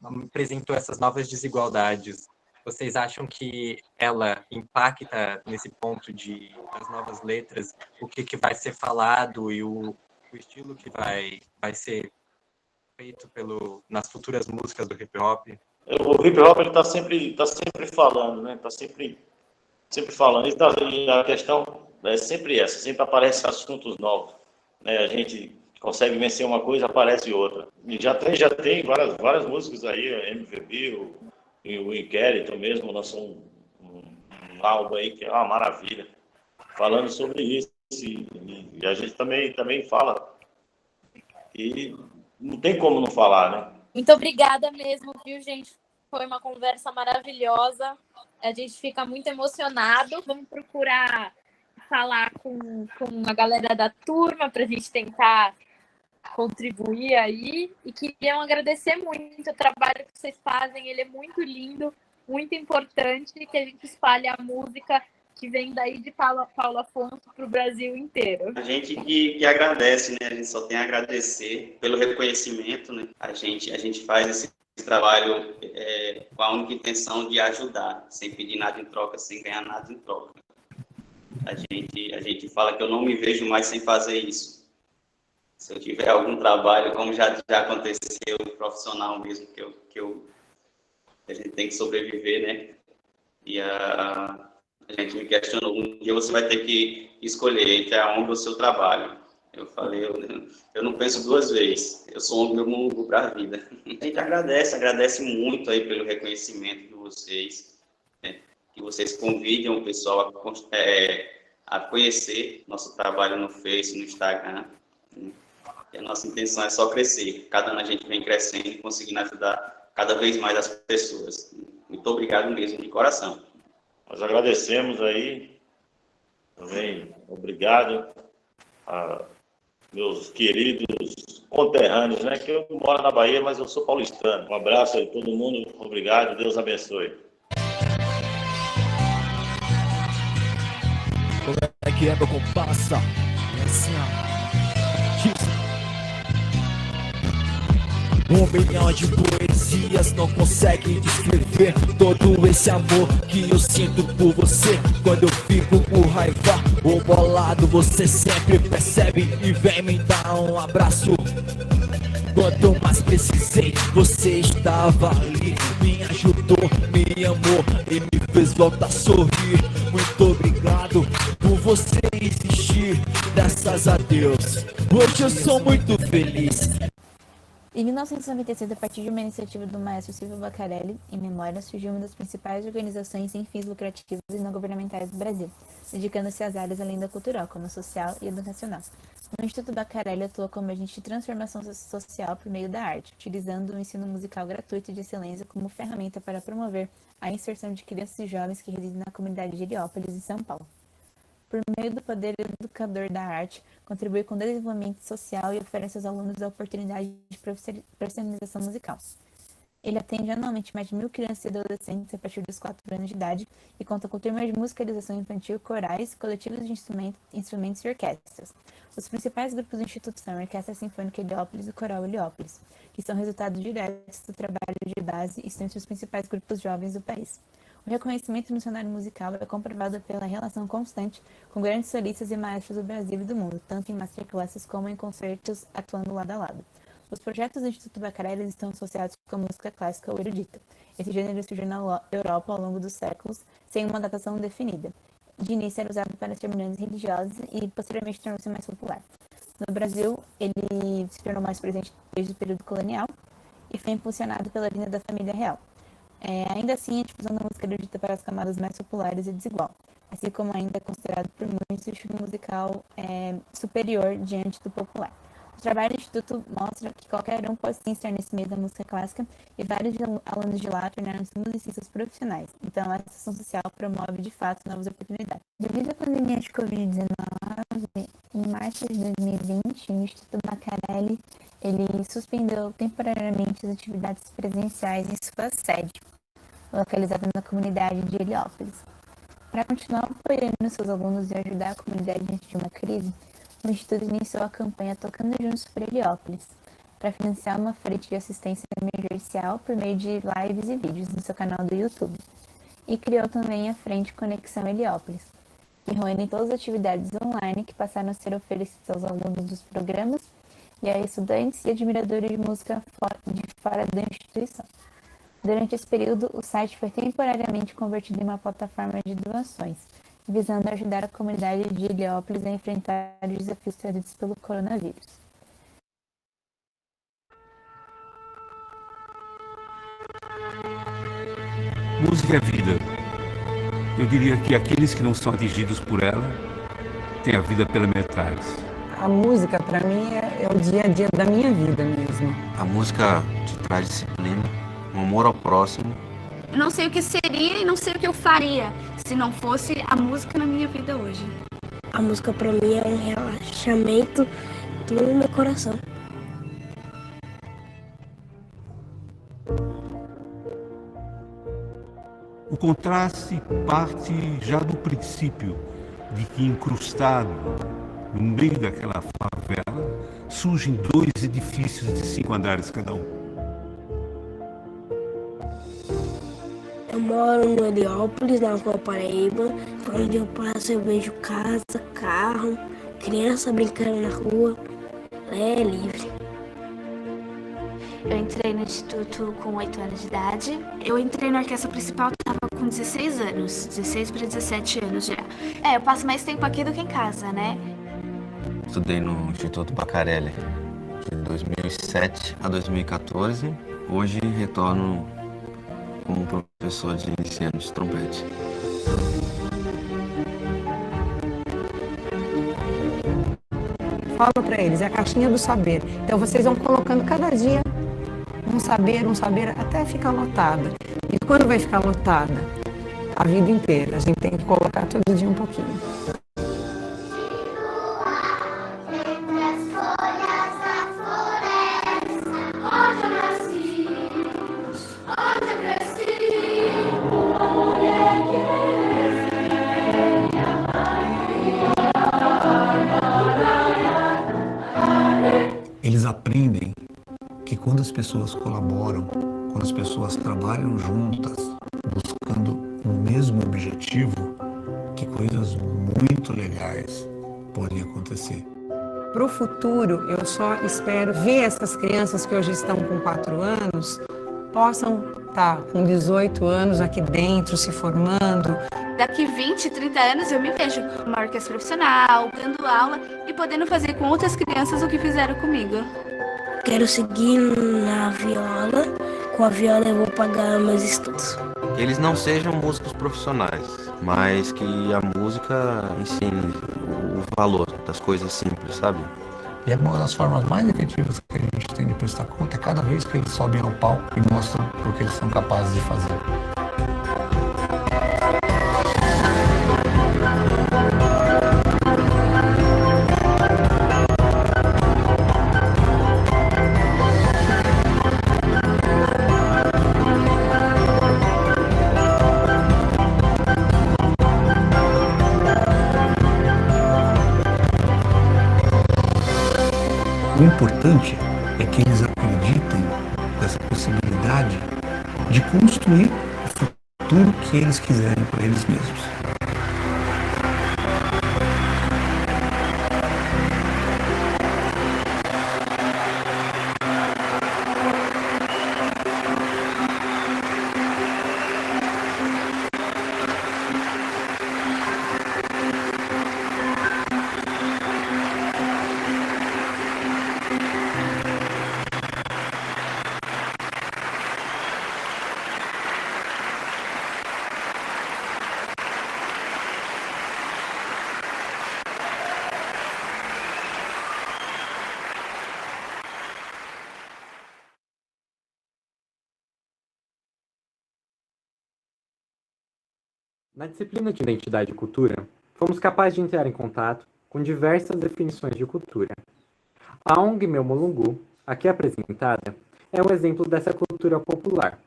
apresentou essas novas desigualdades, vocês acham que ela impacta nesse ponto das novas letras, o que vai ser falado e o estilo que vai ser feito nas futuras músicas do hip hop? O hip hop ele tá sempre falando, né? Tá sempre falando. E a questão é sempre essa, sempre aparecem assuntos novos, né? A gente consegue vencer uma coisa, aparece outra. E já tem várias músicas aí, a MVB, o Inquérito mesmo lançou um álbum aí que é uma maravilha, falando sobre isso. E a gente também fala. E não tem como não falar, né? Muito obrigada mesmo, viu, gente? Foi uma conversa maravilhosa. A gente fica muito emocionado. Vamos procurar falar com a galera da turma para a gente tentar contribuir aí. E queriam agradecer muito o trabalho que vocês fazem. Ele é muito lindo, muito importante que a gente espalhe a música que vem daí de Paulo Afonso para o Brasil inteiro. A gente que agradece, né? A gente só tem a agradecer pelo reconhecimento, né? A gente faz esse trabalho com a única intenção de ajudar, sem pedir nada em troca, sem ganhar nada em troca. A gente fala que eu não me vejo mais sem fazer isso. Se eu tiver algum trabalho, como já aconteceu, profissional mesmo, que a gente tem que sobreviver, né? E a gente me questionou, um dia você vai ter que escolher entre a ONG ou o seu trabalho. Eu falei, eu não penso duas vezes, eu sou ONG mesmo para a vida. A gente agradece muito aí pelo reconhecimento de vocês, né? Que vocês convidem o pessoal a conhecer nosso trabalho no Face, no Instagram, né? E a nossa intenção é só crescer. Cada ano a gente vem crescendo e conseguindo ajudar cada vez mais as pessoas. Muito obrigado mesmo, de coração. Nós agradecemos aí, também obrigado a meus queridos conterrâneos, né? Que eu moro na Bahia, mas eu sou paulistano. Um abraço aí a todo mundo, obrigado, Deus abençoe. Como é que é, meu compassa? É assim, ó. 1 milhão de poesias não consegue descrever todo esse amor que eu sinto por você. Quando eu fico com raiva ou bolado, você sempre percebe e vem me dar um abraço. Quanto mais precisei, você estava ali, me ajudou, me amou e me fez voltar a sorrir. Muito obrigado por você existir, graças a Deus. Hoje eu sou muito feliz. Em 1996, a partir de uma iniciativa do maestro Silvio Baccarelli, em memória, surgiu uma das principais organizações sem fins lucrativos e não governamentais do Brasil, dedicando-se às áreas além da cultural, como social e educacional. O Instituto Baccarelli atua como agente de transformação social por meio da arte, utilizando o ensino musical gratuito de excelência como ferramenta para promover a inserção de crianças e jovens que residem na comunidade de Heliópolis, em São Paulo. Por meio do poder educador da arte, contribui com o desenvolvimento social e oferece aos alunos a oportunidade de profissionalização musical. Ele atende anualmente mais de 1.000 crianças e adolescentes a partir dos 4 anos de idade e conta com turmas de musicalização infantil, corais, coletivos de instrumentos e orquestras. Os principais grupos do Instituto são a Orquestra Sinfônica Heliópolis e o Coral Heliópolis, que são resultados diretos do trabalho de base e são entre os principais grupos jovens do país. O reconhecimento no cenário musical é comprovado pela relação constante com grandes solistas e maestros do Brasil e do mundo, tanto em masterclasses como em concertos atuando lado a lado. Os projetos do Instituto Baccarelli estão associados com a música clássica ou erudita. Esse gênero surgiu na Europa ao longo dos séculos, sem uma datação definida. De início era usado para cerimônias religiosas e posteriormente tornou-se mais popular. No Brasil, ele se tornou mais presente desde o período colonial e foi impulsionado pela vinda da família real. Ainda assim, a difusão da música erudita para as camadas mais populares é desigual, assim como ainda é considerado por muitos o estilo musical superior diante do popular. O trabalho do Instituto mostra que qualquer um pode se iniciar nesse meio da música clássica e vários alunos de lá tornaram-se musicistas profissionais. Então, a ação social promove, de fato, novas oportunidades. Devido à pandemia de Covid-19, em março de 2020, o Instituto Bacarelli ele suspendeu temporariamente as atividades presenciais em sua sede, localizada na comunidade de Heliópolis. Para continuar apoiando seus alunos e ajudar a comunidade diante de uma crise, o Instituto iniciou a campanha Tocando Juntos por Heliópolis, para financiar uma frente de assistência emergencial por meio de lives e vídeos no seu canal do YouTube. E criou também a frente Conexão Heliópolis, que reúne todas as atividades online que passaram a ser oferecidas aos alunos dos programas e a estudantes e admiradores de música de fora da instituição. Durante esse período, o site foi temporariamente convertido em uma plataforma de doações, visando ajudar a comunidade de Heliópolis a enfrentar os desafios trazidos pelo coronavírus. Música é vida. Eu diria que aqueles que não são atingidos por ela têm a vida pela metade. A música, para mim, é o dia a dia da minha vida mesmo. A música te traz disciplina, um amor ao próximo. Eu não sei o que seria e não sei o que eu faria se não fosse a música na minha vida hoje. A música para mim é um relaxamento do meu coração. O contraste parte já do princípio de que incrustado no meio daquela favela surgem 2 edifícios de 5 andares cada um. Eu moro no Heliópolis, na Rua Paraíba, por onde eu passo eu vejo casa, carro, criança brincando na rua, é livre. Eu entrei no instituto com 8 anos de idade. Eu entrei na orquestra principal, estava com 16 anos, 16 para 17 anos já. Eu passo mais tempo aqui do que em casa, né? Estudei no Instituto Bacarelli de 2007 a 2014. Hoje retorno como professor de iniciantes de trompete. Fala para eles, é a caixinha do saber. Então vocês vão colocando cada dia um saber, até ficar lotada. E quando vai ficar lotada? A vida inteira. A gente tem que colocar todo dia um pouquinho. Eles aprendem que quando as pessoas colaboram, quando as pessoas trabalham juntas, buscando o mesmo objetivo, que coisas muito legais podem acontecer. Para o futuro, eu só espero ver essas crianças que hoje estão com 4 anos, possam estar com 18 anos aqui dentro, se formando. Daqui 20, 30 anos eu me vejo numa orquestra profissional, dando aula e podendo fazer com outras crianças o que fizeram comigo. Quero seguir na viola. Com a viola eu vou pagar meus estudos. Que eles não sejam músicos profissionais, mas que a música ensine o valor das coisas simples, sabe? E é uma das formas mais efetivas que a gente tem de prestar conta é cada vez que eles sobem ao palco e mostram o que eles são capazes de fazer. O importante é que eles acreditem nessa possibilidade de construir o futuro que eles quiserem para eles mesmos. Na disciplina de Identidade e Cultura, fomos capazes de entrar em contato com diversas definições de cultura. A ONG Meu Mulungu, aqui apresentada, é um exemplo dessa cultura popular,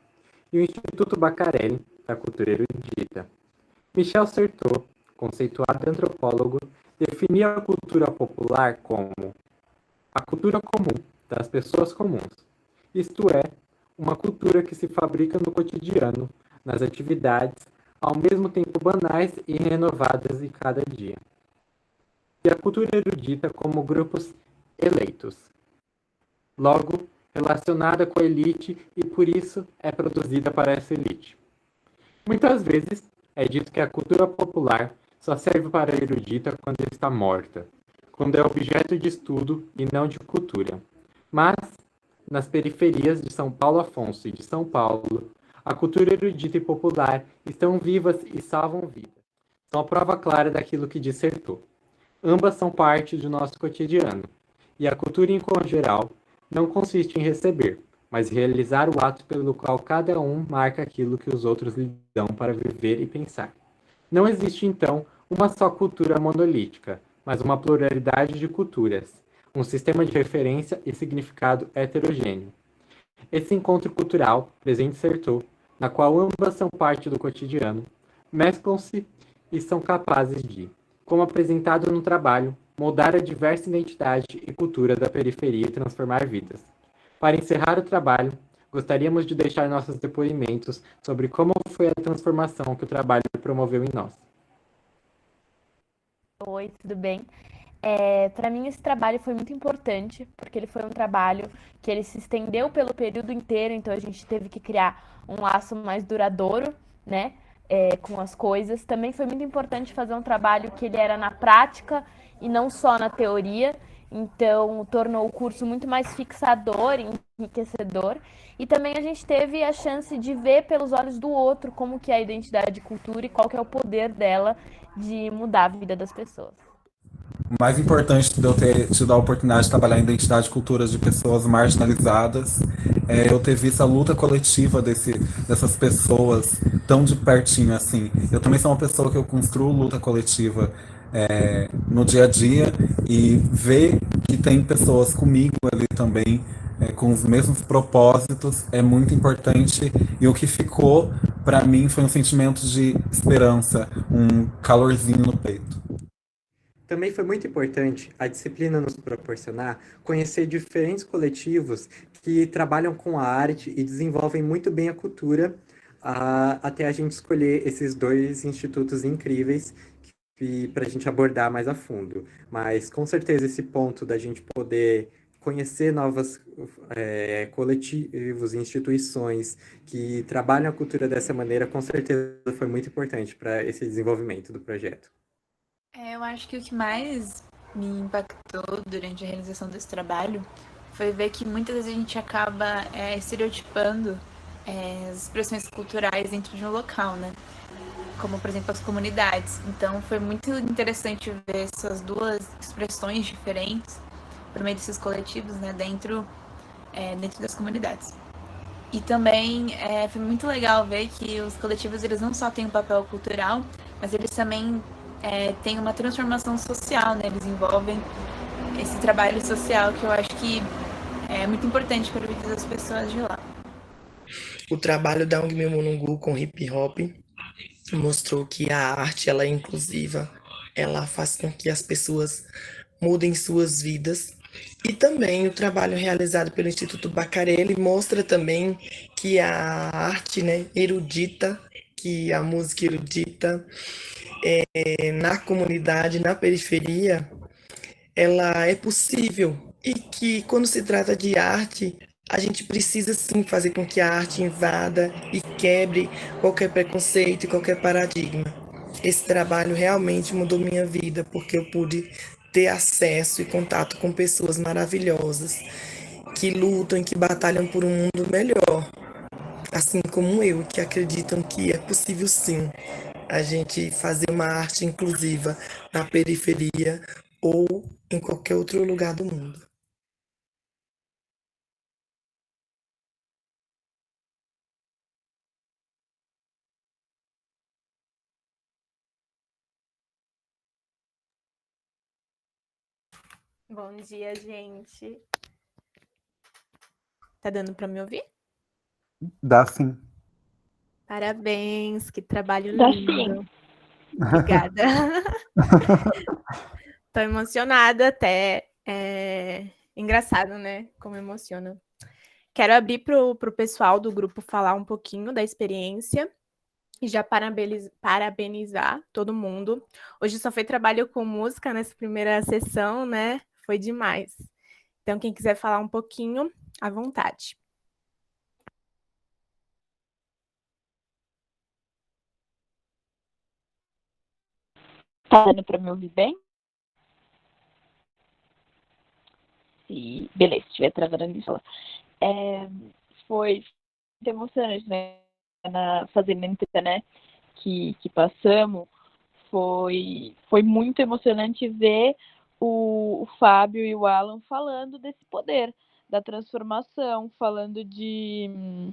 e o Instituto Bacarelli, da cultura erudita. Michel Certeau, conceituado antropólogo, definia a cultura popular como a cultura comum das pessoas comuns, isto é, uma cultura que se fabrica no cotidiano, nas atividades, ao mesmo tempo banais e renovadas em cada dia. E a cultura erudita como grupos eleitos, logo relacionada com a elite e por isso é produzida para essa elite. Muitas vezes é dito que a cultura popular só serve para a erudita quando está morta, quando é objeto de estudo e não de cultura. Mas, nas periferias de São Paulo Afonso e de São Paulo, a cultura erudita e popular estão vivas e salvam vidas. São a prova clara daquilo que dissertou. Ambas são parte do nosso cotidiano, e a cultura em geral não consiste em receber, mas realizar o ato pelo qual cada um marca aquilo que os outros lhe dão para viver e pensar. Não existe, então, uma só cultura monolítica, mas uma pluralidade de culturas, um sistema de referência e significado heterogêneo. Esse encontro cultural, presente Certeau, na qual ambas são parte do cotidiano, mesclam-se e são capazes de, como apresentado no trabalho, moldar a diversa identidade e cultura da periferia e transformar vidas. Para encerrar o trabalho, gostaríamos de deixar nossos depoimentos sobre como foi a transformação que o trabalho promoveu em nós. Oi, tudo bem? Para mim esse trabalho foi muito importante, porque ele foi um trabalho que ele se estendeu pelo período inteiro, então a gente teve que criar um laço mais duradouro, né, com as coisas. Também foi muito importante fazer um trabalho que ele era na prática e não só na teoria, então tornou o curso muito mais fixador e enriquecedor. E também a gente teve a chance de ver pelos olhos do outro como que é a identidade e cultura e qual que é o poder dela de mudar a vida das pessoas. O mais importante de eu ter tido a oportunidade de trabalhar em identidade e culturas de pessoas marginalizadas é eu ter visto a luta coletiva dessas pessoas tão de pertinho assim. Eu também sou uma pessoa que eu construo luta coletiva no dia a dia e ver que tem pessoas comigo ali também com os mesmos propósitos é muito importante e o que ficou para mim foi um sentimento de esperança, um calorzinho no peito. Também foi muito importante a disciplina nos proporcionar conhecer diferentes coletivos que trabalham com a arte e desenvolvem muito bem a cultura, até a gente escolher esses dois institutos incríveis para a gente abordar mais a fundo. Mas com certeza esse ponto da gente poder conhecer novos coletivos e instituições que trabalham a cultura dessa maneira, com certeza foi muito importante para esse desenvolvimento do projeto. Eu acho que o que mais me impactou durante a realização desse trabalho foi ver que muitas vezes a gente acaba estereotipando as expressões culturais dentro de um local, né? Como, por exemplo, as comunidades. Então, foi muito interessante ver essas duas expressões diferentes por meio desses coletivos, né? Dentro das comunidades. E também foi muito legal ver que os coletivos eles não só têm um papel cultural, mas eles também têm uma transformação social, né? Eles envolvem esse trabalho social que eu acho que é muito importante para a vida das pessoas de lá. O trabalho da ONG Meu Mulungu com hip hop mostrou que a arte ela é inclusiva, ela faz com que as pessoas mudem suas vidas. E também o trabalho realizado pelo Instituto Bacarelli mostra também que a arte, né, erudita, que a música erudita na comunidade, na periferia, ela é possível e que quando se trata de arte, a gente precisa sim fazer com que a arte invada e quebre qualquer preconceito e qualquer paradigma. Esse trabalho realmente mudou minha vida, porque eu pude ter acesso e contato com pessoas maravilhosas que lutam e que batalham por um mundo melhor, assim como eu, que acreditam que é possível sim a gente fazer uma arte inclusiva na periferia ou em qualquer outro lugar do mundo. Bom dia, gente. Tá dando para me ouvir? Dá sim. Parabéns, que trabalho Dá lindo. Obrigada. Tô emocionada até. É engraçado, né? Como emociona. Quero abrir pro pessoal do grupo falar um pouquinho da experiência e já parabenizar todo mundo. Hoje só foi trabalho com música nessa primeira sessão, né? Foi demais. Então, quem quiser falar um pouquinho, à vontade. Tá dando para me ouvir bem? Sim, beleza, se estiver travando me fala. Foi muito emocionante, né? Na Fazenda, né? Que passamos, foi muito emocionante ver o Fábio e o Alan falando desse poder, da transformação, falando de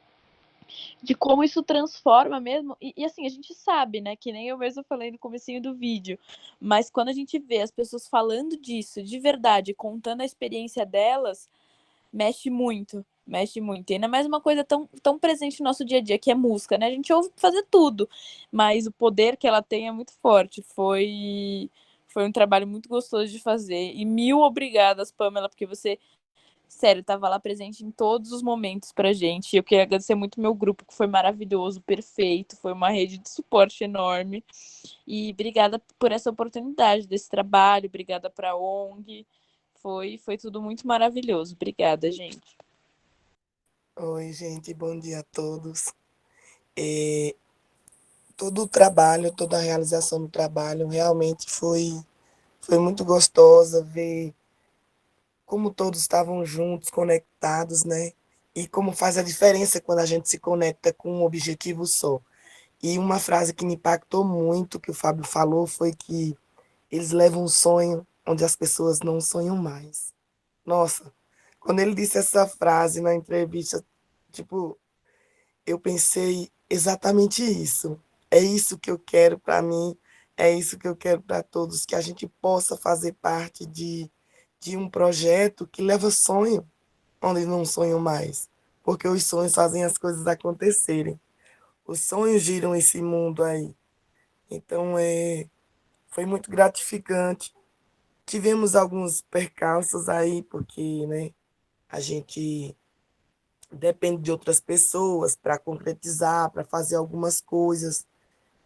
como isso transforma mesmo. E assim, a gente sabe, né? Que nem eu mesmo falei no comecinho do vídeo. Mas quando a gente vê as pessoas falando disso de verdade, contando a experiência delas, mexe muito. Mexe muito. E ainda mais uma coisa tão presente no nosso dia a dia, que é música, né? A gente ouve fazer tudo, mas o poder que ela tem é muito forte. Foi um trabalho muito gostoso de fazer. E mil obrigadas, Pamela, porque você, sério, estava lá presente em todos os momentos pra gente. Eu queria agradecer muito meu grupo, que foi maravilhoso, perfeito. Foi uma rede de suporte enorme. E obrigada por essa oportunidade desse trabalho. Obrigada pra ONG. Foi tudo muito maravilhoso. Obrigada, gente. Oi, gente, bom dia a todos. Todo o trabalho, toda a realização do trabalho realmente foi muito gostosa ver como todos estavam juntos, conectados, né? E como faz a diferença quando a gente se conecta com um objetivo só. E uma frase que me impactou muito, que o Fábio falou, foi que eles levam um sonho onde as pessoas não sonham mais. Nossa, quando ele disse essa frase na entrevista, tipo, eu pensei exatamente isso. É isso que eu quero para mim, é isso que eu quero para todos, que a gente possa fazer parte de um projeto que leva sonho onde não sonham mais. Porque os sonhos fazem as coisas acontecerem. Os sonhos giram esse mundo aí. Então, foi muito gratificante. Tivemos alguns percalços aí, porque, né, a gente depende de outras pessoas para concretizar, para fazer algumas coisas.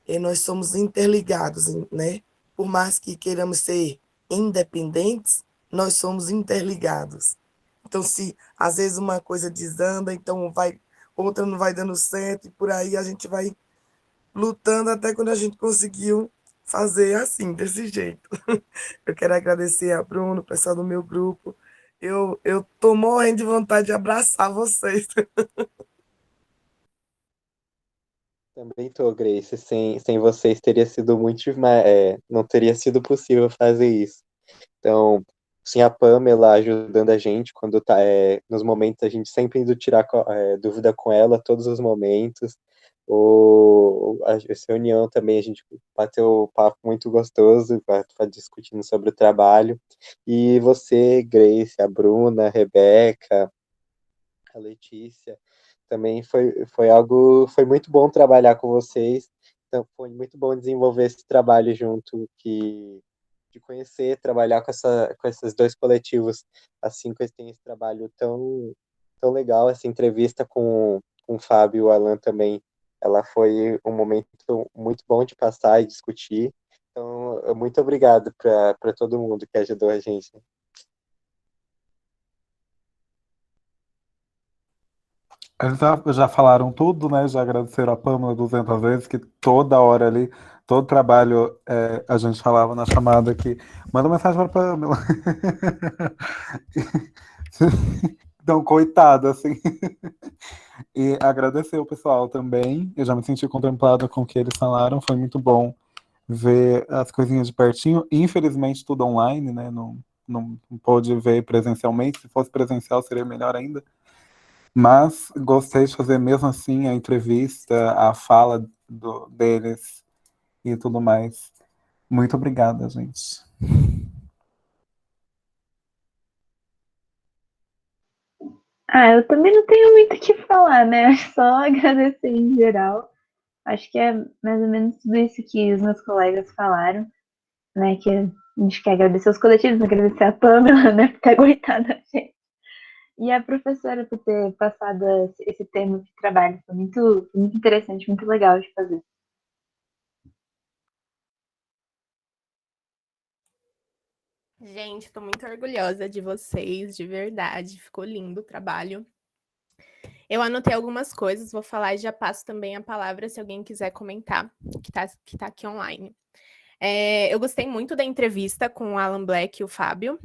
E nós somos interligados, né? Por mais que queiramos ser independentes, nós somos interligados. Então, se às vezes uma coisa desanda, então outra não vai dando certo, e por aí a gente vai lutando até quando a gente conseguiu fazer assim, desse jeito. Eu quero agradecer a Bruno, o pessoal do meu grupo. Eu tô morrendo de vontade de abraçar vocês. Também tô, Grace. Sem vocês teria sido muito mais. Não teria sido possível fazer isso. Então, sim, a Pamela ajudando a gente quando tá nos momentos, a gente sempre indo tirar dúvida com ela, todos os momentos. Essa reunião também, a gente bateu um papo muito gostoso, discutindo sobre o trabalho. E você, Grace, a Bruna, a Rebeca, a Letícia, também foi muito bom trabalhar com vocês. Então, foi muito bom desenvolver esse trabalho junto, de conhecer, trabalhar com esses dois coletivos, assim, que eles têm esse trabalho tão legal. Essa entrevista com o Fábio e o Alan também, ela foi um momento muito bom de passar e discutir. Então, muito obrigado para todo mundo que ajudou a gente. Eles já falaram tudo, né? Já agradeceram a Pâmela 200 vezes, que toda hora ali, todo trabalho, a gente falava na chamada que manda mensagem para a Pâmela. Então, coitado, assim. E agradecer o pessoal também. Eu já me senti contemplada com o que eles falaram. Foi muito bom ver as coisinhas de pertinho. Infelizmente, tudo online, né? Não pôde ver presencialmente. Se fosse presencial, seria melhor ainda. Mas gostei de fazer mesmo assim a entrevista, a fala deles e tudo mais. Muito obrigada, gente. Eu também não tenho muito o que falar, né? Acho só agradecer em geral. Acho que é mais ou menos tudo isso que os meus colegas falaram, né? Que a gente quer agradecer os coletivos, agradecer a Pamela, né? Por ter aguentado a gente. E a professora por ter passado esse tema de trabalho. Foi muito interessante, muito legal de fazer. Gente, estou muito orgulhosa de vocês, de verdade. Ficou lindo o trabalho. Eu anotei algumas coisas, vou falar e já passo também a palavra se alguém quiser comentar, que tá aqui online. Eu gostei muito da entrevista com o Alan Black e o Fábio.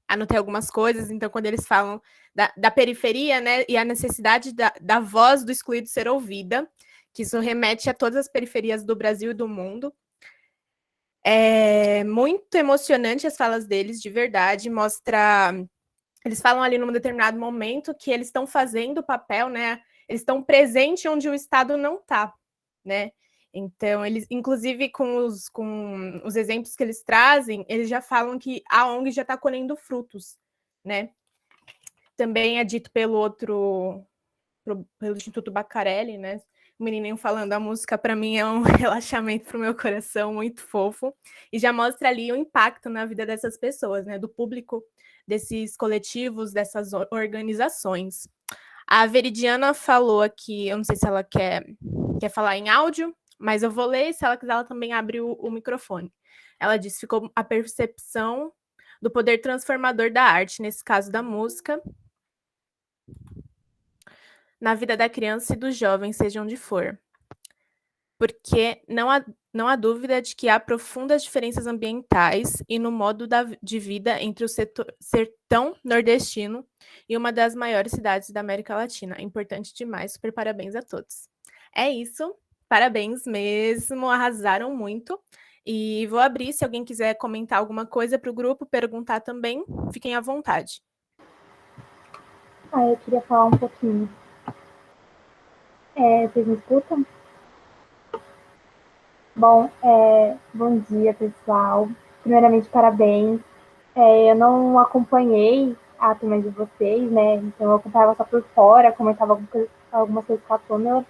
Anotei algumas coisas, então quando eles falam da periferia, né, e a necessidade da voz do excluído ser ouvida, que isso remete a todas as periferias do Brasil e do mundo. É muito emocionante as falas deles, de verdade, mostra... Eles falam ali num determinado momento que eles estão fazendo o papel, né? Eles estão presentes onde o Estado não está, né? Então, eles, inclusive, com os exemplos que eles trazem, eles já falam que a ONG já está colhendo frutos, né? Também é dito pelo Instituto Bacarelli, né? O menininho falando a música, para mim, é um relaxamento para o meu coração, muito fofo. E já mostra ali o impacto na vida dessas pessoas, né? Do público, desses coletivos, dessas organizações. A Veridiana falou aqui, eu não sei se ela quer falar em áudio, mas eu vou ler, se ela quiser, ela também abre o microfone. Ela disse, ficou a percepção do poder transformador da arte, nesse caso da música, na vida da criança e do jovem, seja onde for. Porque não há dúvida de que há profundas diferenças ambientais e no modo de vida entre o sertão nordestino e uma das maiores cidades da América Latina. É importante demais, super parabéns a todos. É isso, parabéns mesmo, arrasaram muito. E vou abrir, se alguém quiser comentar alguma coisa para o grupo, perguntar também, fiquem à vontade. Eu queria falar um pouquinho. Vocês me escutam? Bom, bom dia, pessoal. Primeiramente, parabéns. Eu não acompanhei a turma de vocês, né? Então, eu acompanhava só por fora, comentava algumas coisas com a Pamela.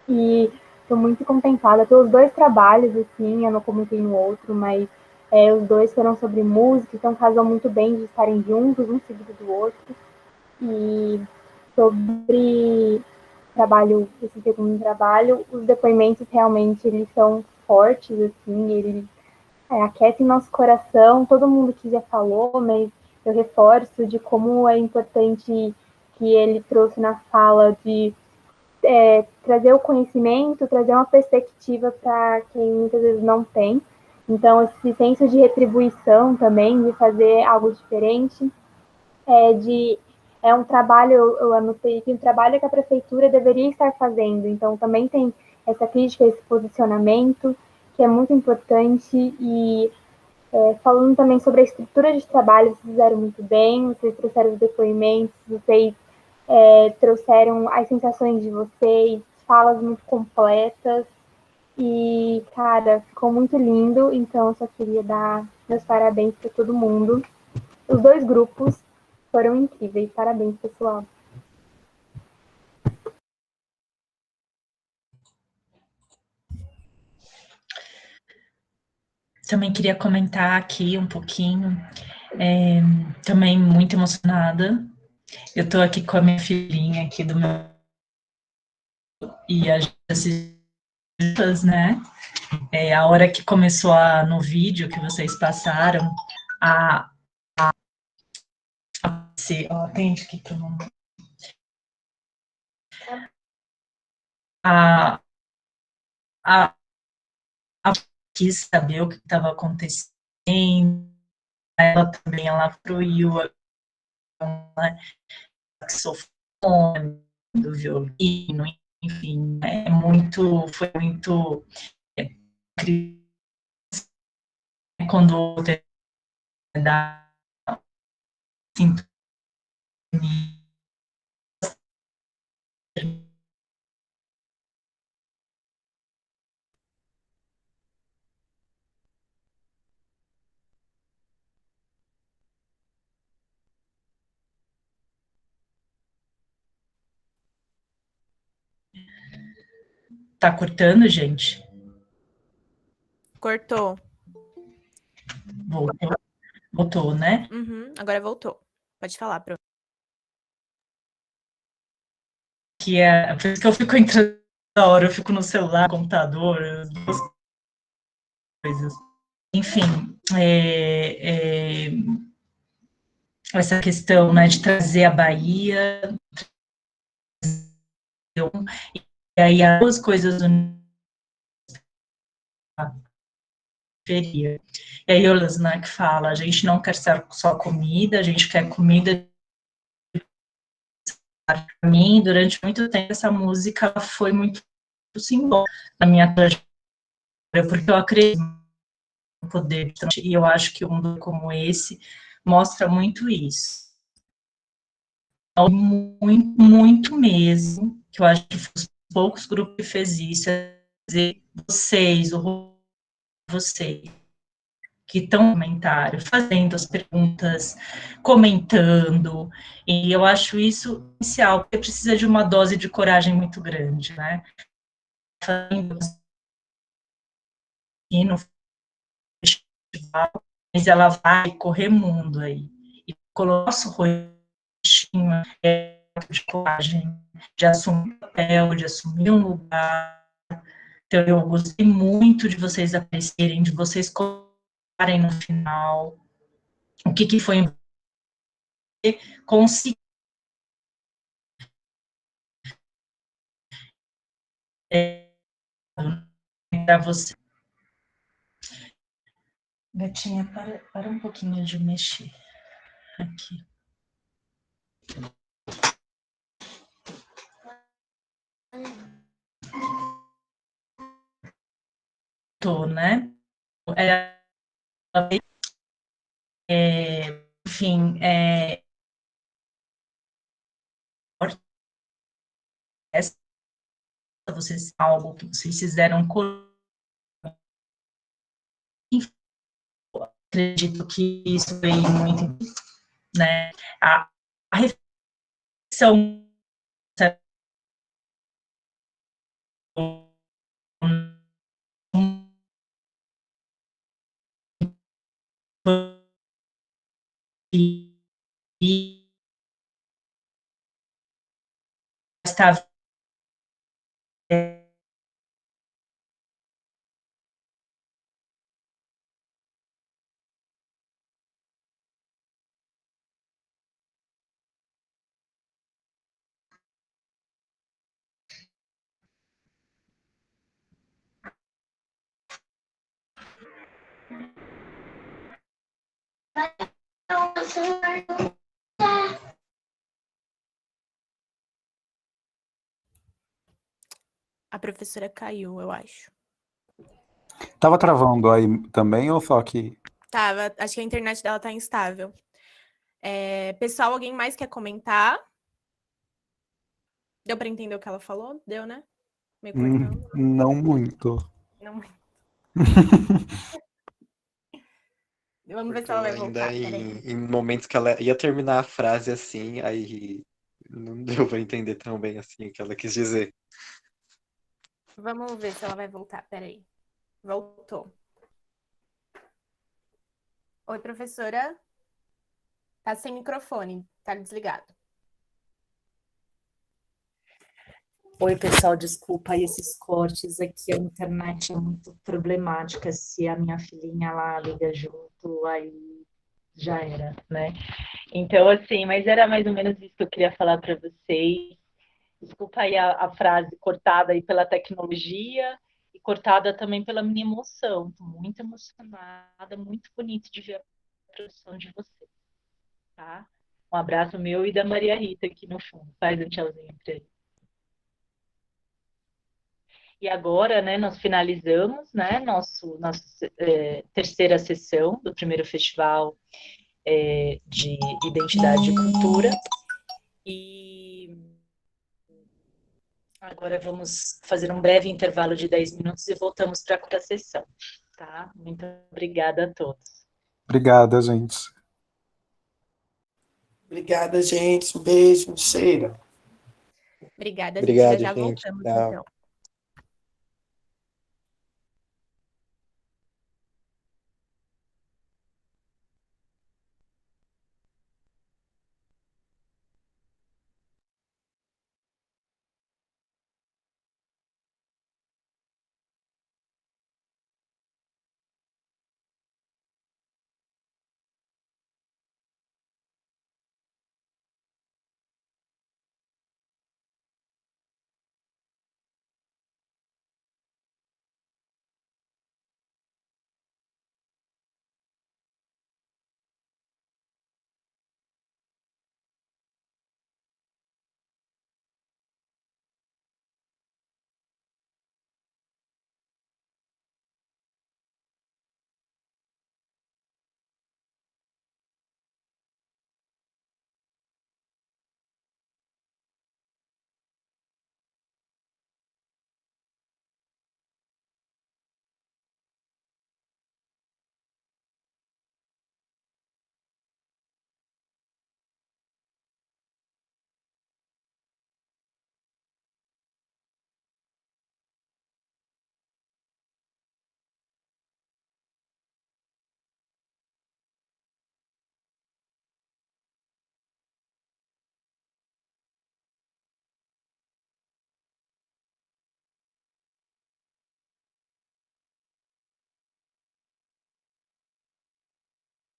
E estou muito contemplada pelos dois trabalhos, assim, eu não comentei no outro, mas os dois foram sobre música, então casam muito bem de estarem juntos, um seguido do outro. E sobre esse segundo trabalho, os depoimentos realmente eles são fortes, assim, eles aquecem nosso coração, todo mundo que já falou, mas eu reforço de como é importante que ele trouxe na fala de trazer o conhecimento, trazer uma perspectiva para quem muitas vezes não tem. Então, esse senso de retribuição também, de fazer algo diferente, é um trabalho, eu anotei que um trabalho que a prefeitura deveria estar fazendo. Então, também tem essa crítica, esse posicionamento, que é muito importante. E falando também sobre a estrutura de trabalho, vocês fizeram muito bem, vocês trouxeram os depoimentos, vocês trouxeram as sensações de vocês, falas muito completas. E, cara, ficou muito lindo. Então, eu só queria dar meus parabéns para todo mundo. Os dois grupos foram incríveis. Parabéns, pessoal. Também queria comentar aqui um pouquinho, também muito emocionada. Eu estou aqui com a minha filhinha aqui do meu... E a gente assiste, né? A hora que começou no vídeo que vocês passaram, atende aqui para a quis saber o que estava acontecendo, ela também, ela fruiu a saxofone, do violino, enfim, foi muito quando da sintonia. Tá cortando, gente? Cortou. Voltou, voltou, né? Uhum, agora voltou. Pode falar, Pro. Que é por isso que eu fico entrando da hora, eu fico no celular, computador, as duas coisas. Enfim, essa questão, né, de trazer a Bahia, e aí as duas coisas periferia. E aí o Lasnak fala, a gente não quer só comida, a gente quer comida. Para mim, durante muito tempo, essa música foi muito simbólica na minha trajetória, porque eu acredito no poder, e eu acho que um mundo como esse mostra muito isso. Então, muito, muito mesmo, que eu acho que foi os poucos grupos que fez isso, é dizer, vocês, vocês, que estão no comentário, fazendo as perguntas, comentando, e eu acho isso essencial, porque precisa de uma dose de coragem muito grande, né? E no festival, mas ela vai correr mundo aí, e coloca o nosso rostinho de coragem, de assumir um papel, de assumir um lugar. Então, eu gostei muito de vocês aparecerem, de vocês colocarem no final o que foi conseguir para você. Gatinha, para um pouquinho de mexer aqui. Tô, né? Enfim, vocês algo que vocês fizeram, acredito que isso foi muito, né? A reflexão e está A professora caiu, eu acho. Tava travando aí também ou só que... Tava, acho que a internet dela tá instável. Pessoal, alguém mais quer comentar? Deu para entender o que ela falou? Deu, né? Meio cortando. Não muito. Não muito. Vamos ver se ela vai voltar. Em momentos que ela ia terminar a frase assim, aí não deu para entender tão bem assim o que ela quis dizer. Vamos ver se ela vai voltar. Peraí. Voltou. Oi, professora. Tá sem microfone. Tá desligado. Oi, pessoal, desculpa aí esses cortes aqui, a internet é muito problemática, se a minha filhinha lá liga junto, aí já era, né? Então, assim, mas era mais ou menos isso que eu queria falar para vocês. Desculpa aí a frase cortada aí pela tecnologia e cortada também pela minha emoção. Estou muito emocionada, muito bonito de ver a produção de vocês, tá? Um abraço meu e da Maria Rita aqui no fundo. Faz um tchauzinho para ele. E agora, né, nós finalizamos, né, nossa terceira sessão do primeiro festival de Identidade e Cultura. E agora vamos fazer um breve intervalo de 10 minutos e voltamos para a quarta sessão, tá? Muito obrigada a todos. Obrigada, gente. Obrigada, gente. Um beijo, cheiro. Obrigada, Obrigado, já gente. voltamos, Tchau. então.